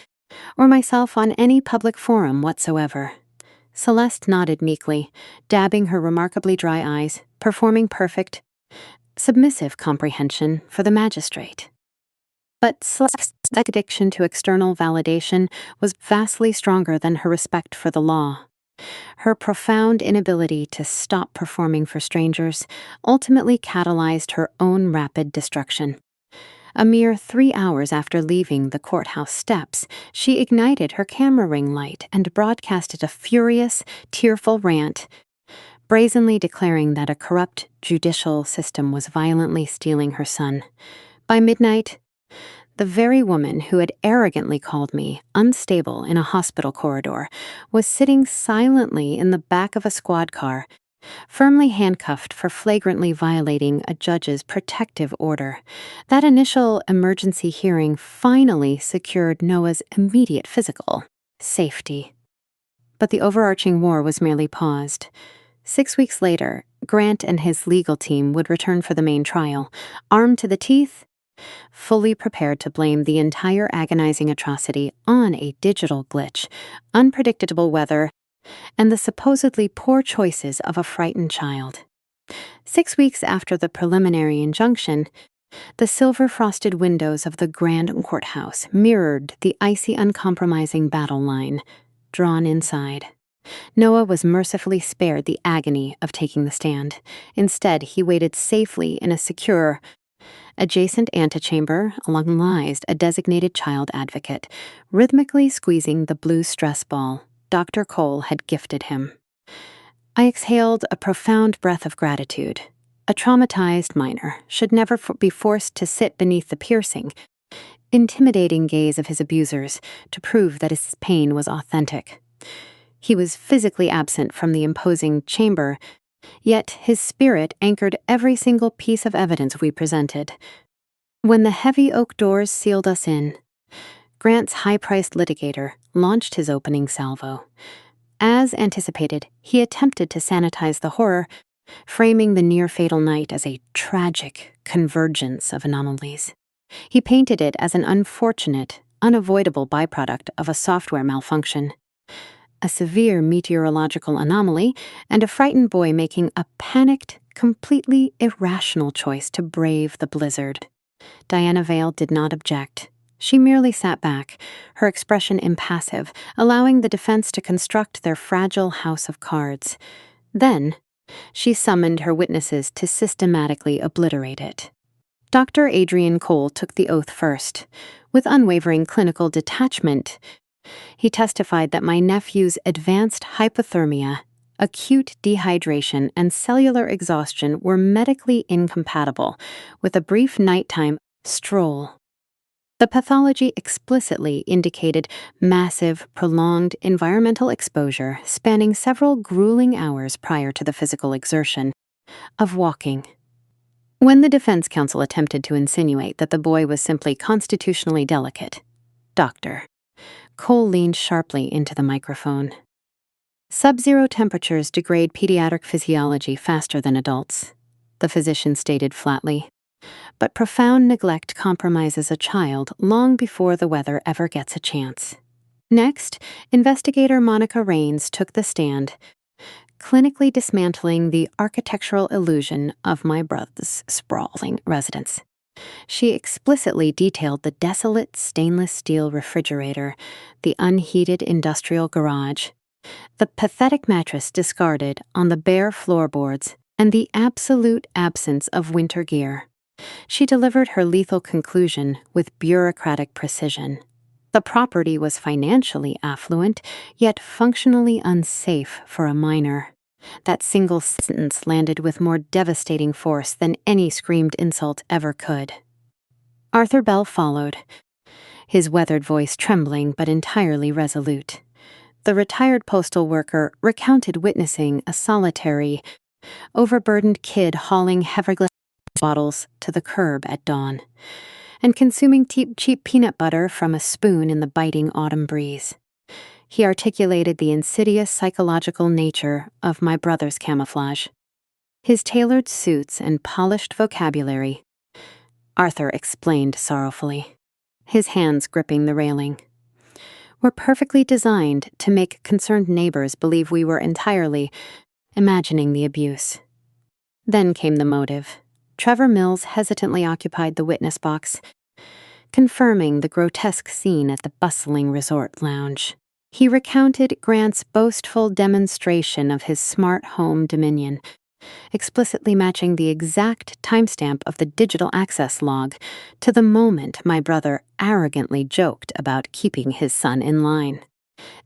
or myself on any public forum whatsoever. Celeste nodded meekly, dabbing her remarkably dry eyes, performing perfect, submissive comprehension for the magistrate. But Celeste's addiction to external validation was vastly stronger than her respect for the law. Her profound inability to stop performing for strangers ultimately catalyzed her own rapid destruction. A mere 3 hours after leaving the courthouse steps, she ignited her camera ring light and broadcasted a furious, tearful rant, brazenly declaring that a corrupt judicial system was violently stealing her son. By midnight, the very woman who had arrogantly called me unstable in a hospital corridor was sitting silently in the back of a squad car, firmly handcuffed for flagrantly violating a judge's protective order. That initial emergency hearing finally secured Noah's immediate physical safety. But the overarching war was merely paused. 6 weeks later, Grant and his legal team would return for the main trial, armed to the teeth, fully prepared to blame the entire agonizing atrocity on a digital glitch, unpredictable weather, and the supposedly poor choices of a frightened child. 6 weeks after the preliminary injunction, the silver-frosted windows of the grand courthouse mirrored the icy, uncompromising battle line drawn inside. Noah was mercifully spared the agony of taking the stand. Instead, he waited safely in a secure, adjacent antechamber alongside a designated child advocate, rhythmically squeezing the blue stress ball Dr. Cole had gifted him. I exhaled a profound breath of gratitude. A traumatized minor should never be forced to sit beneath the piercing, intimidating gaze of his abusers to prove that his pain was authentic. He was physically absent from the imposing chamber, yet his spirit anchored every single piece of evidence we presented. When the heavy oak doors sealed us in, Grant's high-priced litigator launched his opening salvo. As anticipated, he attempted to sanitize the horror, framing the near-fatal night as a tragic convergence of anomalies. He painted it as an unfortunate, unavoidable byproduct of a software malfunction, a severe meteorological anomaly, and a frightened boy making a panicked, completely irrational choice to brave the blizzard. Diana Vale did not object. She merely sat back, her expression impassive, allowing the defense to construct their fragile house of cards. Then, she summoned her witnesses to systematically obliterate it. Dr. Adrian Cole took the oath first. With unwavering clinical detachment, he testified that my nephew's advanced hypothermia, acute dehydration, and cellular exhaustion were medically incompatible with a brief nighttime stroll. The pathology explicitly indicated massive, prolonged environmental exposure spanning several grueling hours prior to the physical exertion of walking. When the defense counsel attempted to insinuate that the boy was simply constitutionally delicate, Dr. Cole leaned sharply into the microphone. Sub-zero temperatures degrade pediatric physiology faster than adults, the physician stated flatly. But profound neglect compromises a child long before the weather ever gets a chance. Next, investigator Monica Raines took the stand, clinically dismantling the architectural illusion of my brother's sprawling residence. She explicitly detailed the desolate stainless steel refrigerator, the unheated industrial garage, the pathetic mattress discarded on the bare floorboards, and the absolute absence of winter gear. She delivered her lethal conclusion with bureaucratic precision. The property was financially affluent, yet functionally unsafe for a minor. That single sentence landed with more devastating force than any screamed insult ever could. Arthur Bell followed, his weathered voice trembling but entirely resolute. The retired postal worker recounted witnessing a solitary, overburdened kid hauling Everglades bottles to the curb at dawn, and consuming cheap peanut butter from a spoon in the biting autumn breeze. He articulated the insidious psychological nature of my brother's camouflage. His tailored suits and polished vocabulary, Arthur explained sorrowfully, his hands gripping the railing, were perfectly designed to make concerned neighbors believe we were entirely imagining the abuse. Then came the motive. Trevor Mills hesitantly occupied the witness box, confirming the grotesque scene at the bustling resort lounge. He recounted Grant's boastful demonstration of his smart home dominion, explicitly matching the exact timestamp of the digital access log to the moment my brother arrogantly joked about keeping his son in line.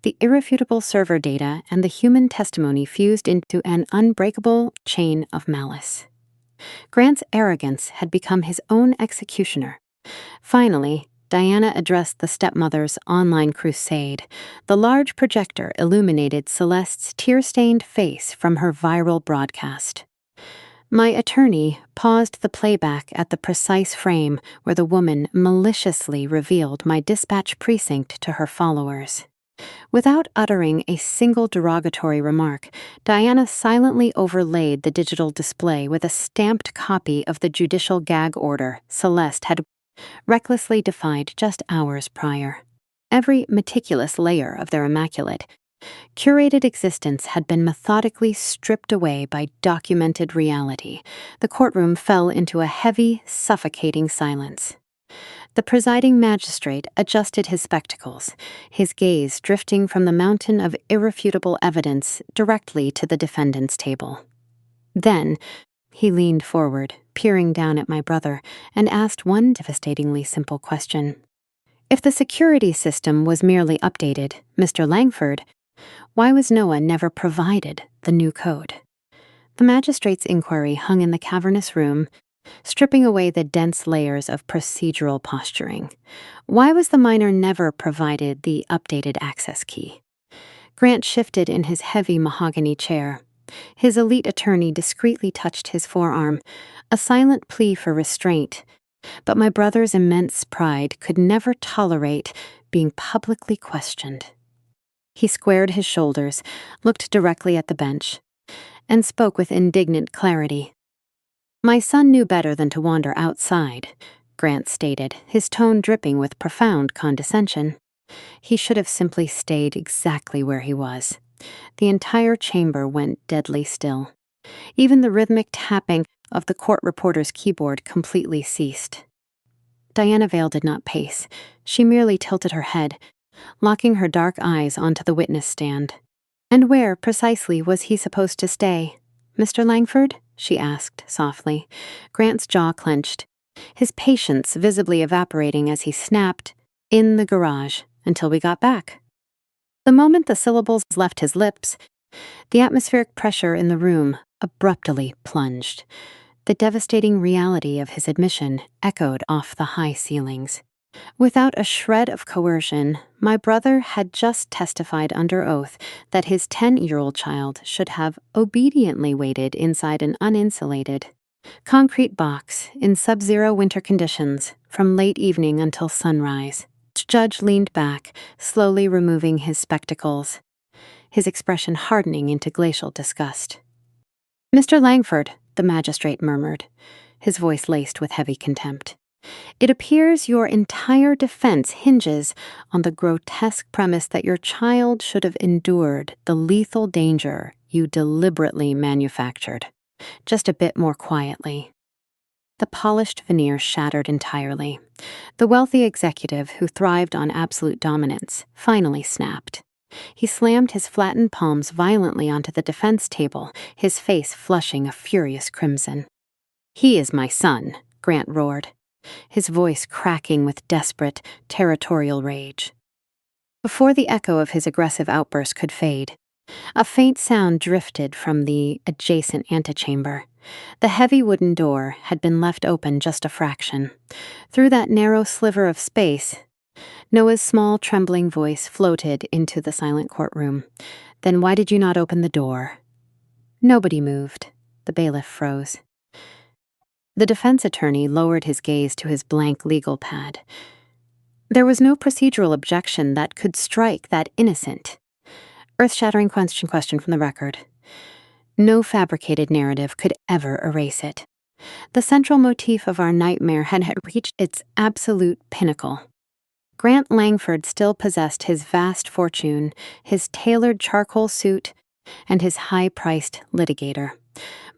The irrefutable server data and the human testimony fused into an unbreakable chain of malice. Grant's arrogance had become his own executioner. Finally, Diana addressed the stepmother's online crusade. The large projector illuminated Celeste's tear-stained face from her viral broadcast. My attorney paused the playback at the precise frame where the woman maliciously revealed my dispatch precinct to her followers. Without uttering a single derogatory remark, Diana silently overlaid the digital display with a stamped copy of the judicial gag order Celeste had recklessly defied just hours prior. Every meticulous layer of their immaculate, Curated existence had been methodically stripped away by documented reality. The courtroom fell into a heavy, suffocating silence. The presiding magistrate adjusted his spectacles, his gaze drifting from the mountain of irrefutable evidence directly to the defendant's table. Then, he leaned forward, peering down at my brother, and asked one devastatingly simple question. If the security system was merely updated, Mr. Langford, why was Noah never provided the new code? The magistrate's inquiry hung in the cavernous room, stripping away the dense layers of procedural posturing. Why was the minor never provided the updated access key? Grant shifted in his heavy mahogany chair. His elite attorney discreetly touched his forearm, a silent plea for restraint. But my brother's immense pride could never tolerate being publicly questioned. He squared his shoulders, looked directly at the bench, and spoke with indignant clarity. My son knew better than to wander outside, Grant stated, his tone dripping with profound condescension. He should have simply stayed exactly where he was. The entire chamber went deadly still. Even the rhythmic tapping of the court reporter's keyboard completely ceased. Diana Vale did not pace. She merely tilted her head, locking her dark eyes onto the witness stand. And where, precisely, was he supposed to stay? Mr. Langford? She asked softly. Grant's jaw clenched, his patience visibly evaporating as he snapped, "In the garage, until we got back." The moment the syllables left his lips, the atmospheric pressure in the room abruptly plunged. The devastating reality of his admission echoed off the high ceilings. Without a shred of coercion, my brother had just testified under oath that his 10-year-old child should have obediently waited inside an uninsulated concrete box in sub-zero winter conditions from late evening until sunrise. The judge leaned back, slowly removing his spectacles, his expression hardening into glacial disgust. "Mr. Langford," the magistrate murmured, his voice laced with heavy contempt. "It appears your entire defense hinges on the grotesque premise that your child should have endured the lethal danger you deliberately manufactured. Just a bit more quietly." The polished veneer shattered entirely. The wealthy executive who thrived on absolute dominance finally snapped. He slammed his flattened palms violently onto the defense table, his face flushing a furious crimson. "He is my son," Grant roared, his voice cracking with desperate, territorial rage. Before the echo of his aggressive outburst could fade, a faint sound drifted from the adjacent antechamber. The heavy wooden door had been left open just a fraction. Through that narrow sliver of space, Noah's small, trembling voice floated into the silent courtroom. "Then why did you not open the door?" Nobody moved. The bailiff froze. The defense attorney lowered his gaze to his blank legal pad. There was no procedural objection that could strike that innocent, earth-shattering question from the record. No fabricated narrative could ever erase it. The central motif of our nightmare had reached its absolute pinnacle. Grant Langford still possessed his vast fortune, his tailored charcoal suit, and his high-priced litigator.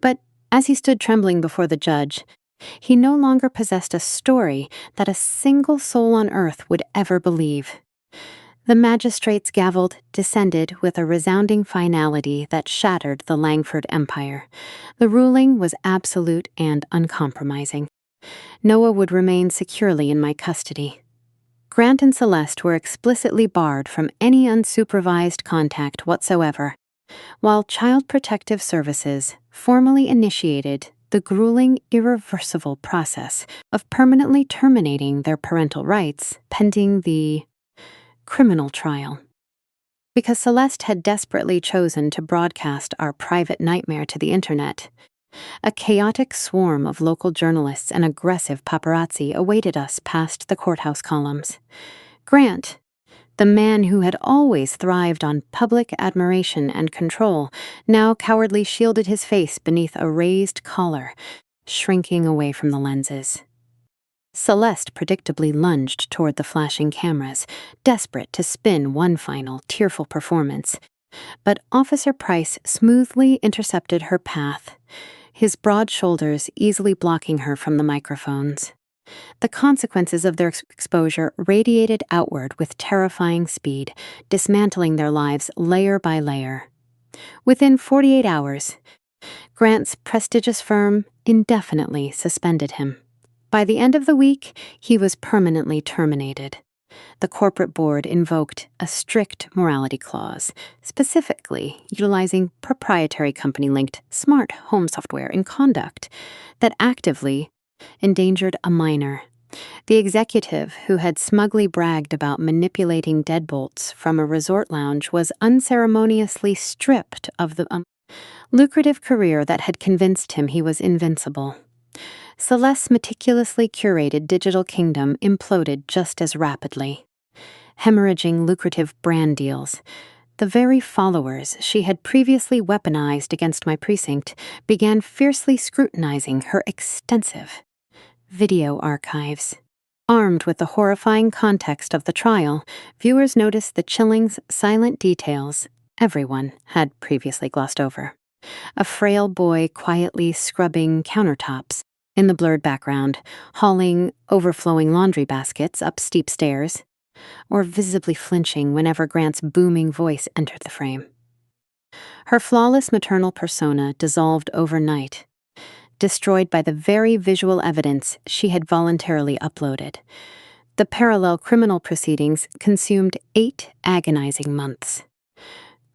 But as he stood trembling before the judge, he no longer possessed a story that a single soul on earth would ever believe. The magistrate's gavel descended with a resounding finality that shattered the Langford empire. The ruling was absolute and uncompromising. Noah would remain securely in my custody. Grant and Celeste were explicitly barred from any unsupervised contact whatsoever, while Child Protective Services formally initiated the grueling, irreversible process of permanently terminating their parental rights pending the criminal trial. Because Celeste had desperately chosen to broadcast our private nightmare to the internet, a chaotic swarm of local journalists and aggressive paparazzi awaited us past the courthouse columns. Grant, the man who had always thrived on public admiration and control, now cowardly shielded his face beneath a raised collar, shrinking away from the lenses. Celeste predictably lunged toward the flashing cameras, desperate to spin one final, tearful performance, But Officer Price smoothly intercepted her path, his broad shoulders easily blocking her from the microphones. The consequences of their exposure radiated outward with terrifying speed, dismantling their lives layer by layer. Within 48 hours, Grant's prestigious firm indefinitely suspended him. By the end of the week, he was permanently terminated. The corporate board invoked a strict morality clause, specifically utilizing proprietary company-linked smart home software in conduct that actively endangered a minor. The executive, who had smugly bragged about manipulating deadbolts from a resort lounge, was unceremoniously stripped of the lucrative career that had convinced him he was invincible. Celeste's meticulously curated digital kingdom imploded just as rapidly. Hemorrhaging lucrative brand deals, the very followers she had previously weaponized against my precinct began fiercely scrutinizing her extensive video archives. Armed with the horrifying context of the trial, viewers noticed the chilling, silent details everyone had previously glossed over. A frail boy quietly scrubbing countertops in the blurred background, hauling overflowing laundry baskets up steep stairs, or visibly flinching whenever Grant's booming voice entered the frame. Her flawless maternal persona dissolved overnight, destroyed by the very visual evidence she had voluntarily uploaded. The parallel criminal proceedings consumed 8 agonizing months.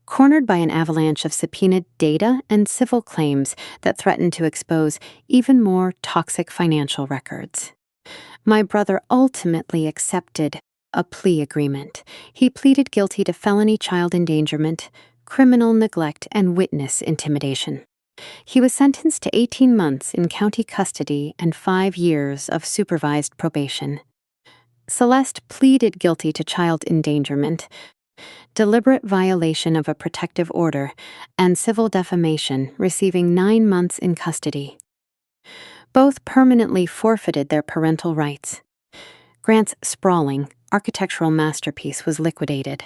Cornered by an avalanche of subpoenaed data and civil claims that threatened to expose even more toxic financial records. My brother ultimately accepted a plea agreement. He pleaded guilty to felony child endangerment, criminal neglect, and witness intimidation. He was sentenced to 18 months in county custody and 5 years of supervised probation. Celeste pleaded guilty to child endangerment, deliberate violation of a protective order, and civil defamation, receiving 9 months in custody. Both permanently forfeited their parental rights. Grant's sprawling, architectural masterpiece was liquidated.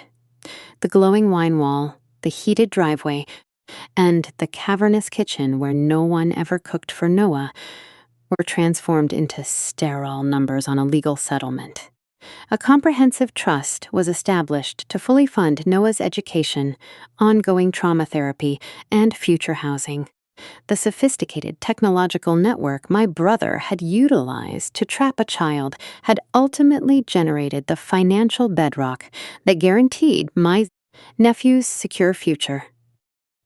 The glowing wine wall, the heated driveway, and the cavernous kitchen where no one ever cooked for Noah were transformed into sterile numbers on a legal settlement. A comprehensive trust was established to fully fund Noah's education, ongoing trauma therapy, and future housing. The sophisticated technological network my brother had utilized to trap a child had ultimately generated the financial bedrock that guaranteed my nephew's secure future.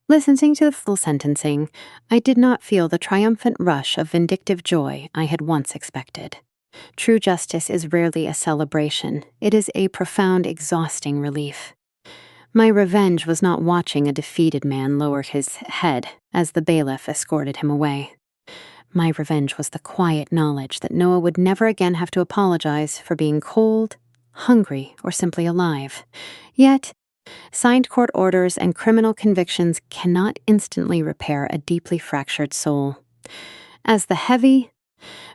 Listening to the full sentencing, I did not feel the triumphant rush of vindictive joy I had once expected. True justice is rarely a celebration. It is a profound, exhausting relief. My revenge was not watching a defeated man lower his head as the bailiff escorted him away. My revenge was the quiet knowledge that Noah would never again have to apologize for being cold, hungry, or simply alive. Yet, signed court orders and criminal convictions cannot instantly repair a deeply fractured soul. As the heavy,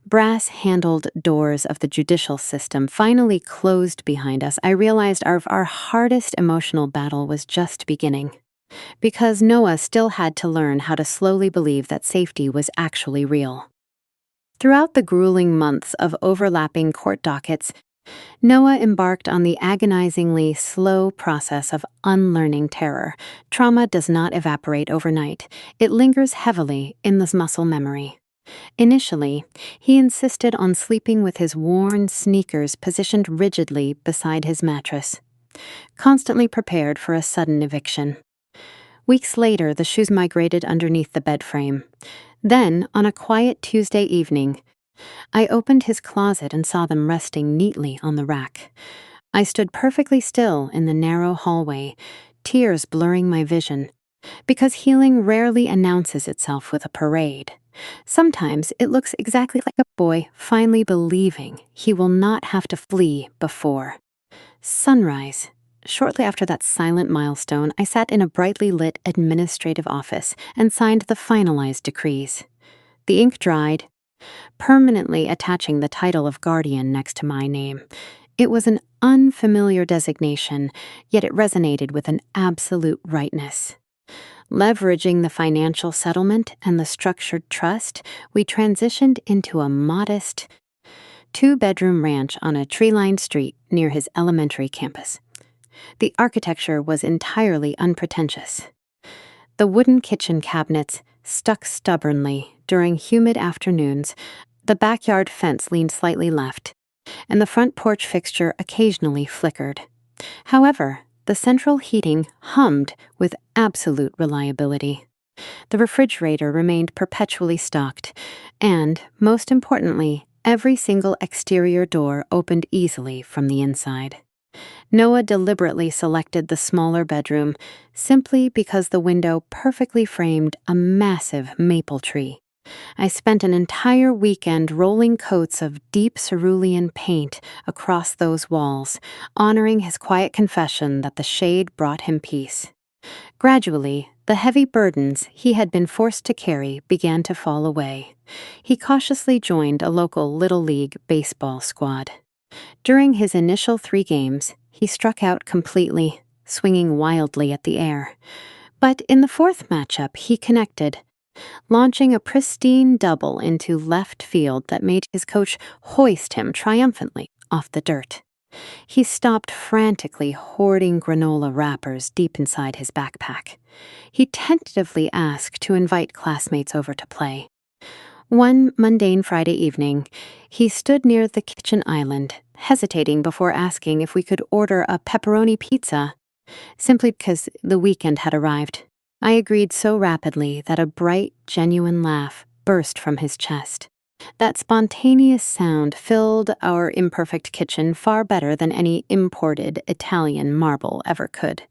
brass-handled doors of the judicial system finally closed behind us, I realized our hardest emotional battle was just beginning. Because Noah still had to learn how to slowly believe that safety was actually real. Throughout the grueling months of overlapping court dockets, Noah embarked on the agonizingly slow process of unlearning terror. Trauma does not evaporate overnight. It lingers heavily in this muscle memory. Initially, he insisted on sleeping with his worn sneakers positioned rigidly beside his mattress, constantly prepared for a sudden eviction. Weeks later, the shoes migrated underneath the bed frame. Then, on a quiet Tuesday evening, I opened his closet and saw them resting neatly on the rack. I stood perfectly still in the narrow hallway, tears blurring my vision, because healing rarely announces itself with a parade. Sometimes it looks exactly like a boy finally believing he will not have to flee before sunrise. Shortly after that silent milestone, I sat in a brightly lit administrative office and signed the finalized decrees. The ink dried, permanently attaching the title of guardian next to my name. It was an unfamiliar designation, yet it resonated with an absolute rightness. Leveraging the financial settlement and the structured trust, we transitioned into a modest, two-bedroom ranch on a tree-lined street near his elementary campus. The architecture was entirely unpretentious. The wooden kitchen cabinets stuck stubbornly during humid afternoons, the backyard fence leaned slightly left, and the front porch fixture occasionally flickered. However, the central heating hummed with absolute reliability. The refrigerator remained perpetually stocked, and, most importantly, every single exterior door opened easily from the inside. Noah deliberately selected the smaller bedroom simply because the window perfectly framed a massive maple tree. I spent an entire weekend rolling coats of deep cerulean paint across those walls, honoring his quiet confession that the shade brought him peace. Gradually, the heavy burdens he had been forced to carry began to fall away. He cautiously joined a local Little League baseball squad. During his initial 3 games, he struck out completely, swinging wildly at the air. But in the 4th matchup, he connected, launching a pristine double into left field that made his coach hoist him triumphantly off the dirt. He stopped frantically hoarding granola wrappers deep inside his backpack. He tentatively asked to invite classmates over to play. One mundane Friday evening, he stood near the kitchen island, hesitating before asking if we could order a pepperoni pizza, simply because the weekend had arrived. I agreed so rapidly that a bright, genuine laugh burst from his chest. That spontaneous sound filled our imperfect kitchen far better than any imported Italian marble ever could.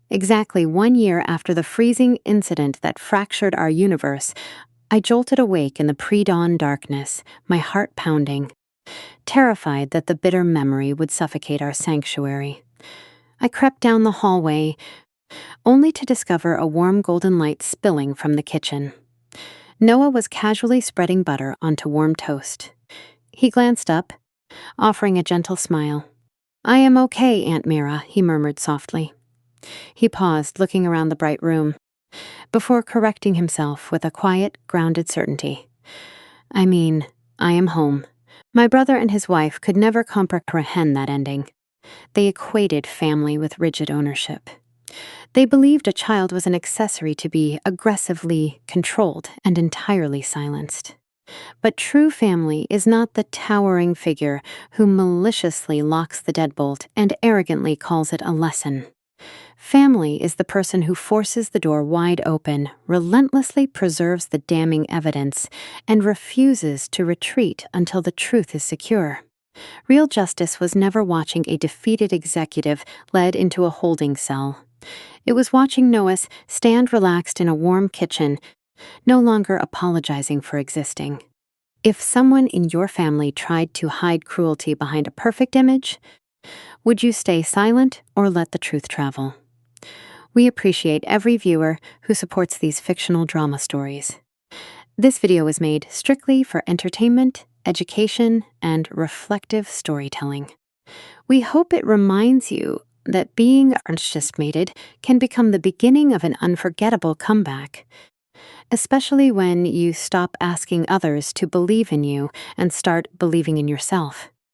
Exactly 1 year after the freezing incident that fractured our universe, I jolted awake in the pre-dawn darkness, my heart pounding, terrified that the bitter memory would suffocate our sanctuary. I crept down the hallway, only to discover a warm golden light spilling from the kitchen. Noah was casually spreading butter onto warm toast. He glanced up, offering a gentle smile. "I am okay, Aunt Mera," he murmured softly. He paused, looking around the bright room, before correcting himself with a quiet, grounded certainty. "I mean, I am home." My brother and his wife could never comprehend that ending. They equated family with rigid ownership. They believed a child was an accessory to be aggressively controlled and entirely silenced. But true family is not the towering figure who maliciously locks the deadbolt and arrogantly calls it a lesson. Family is the person who forces the door wide open, relentlessly preserves the damning evidence, and refuses to retreat until the truth is secure. Real justice was never watching a defeated executive led into a holding cell. It was watching Noah stand relaxed in a warm kitchen, no longer apologizing for existing. If someone in your family tried to hide cruelty behind a perfect image, would you stay silent or let the truth travel? We appreciate every viewer who supports these fictional drama stories. This video was made strictly for entertainment, education, and reflective storytelling. We hope it reminds you that being unsuspected can become the beginning of an unforgettable comeback, especially when you stop asking others to believe in you and start believing in yourself.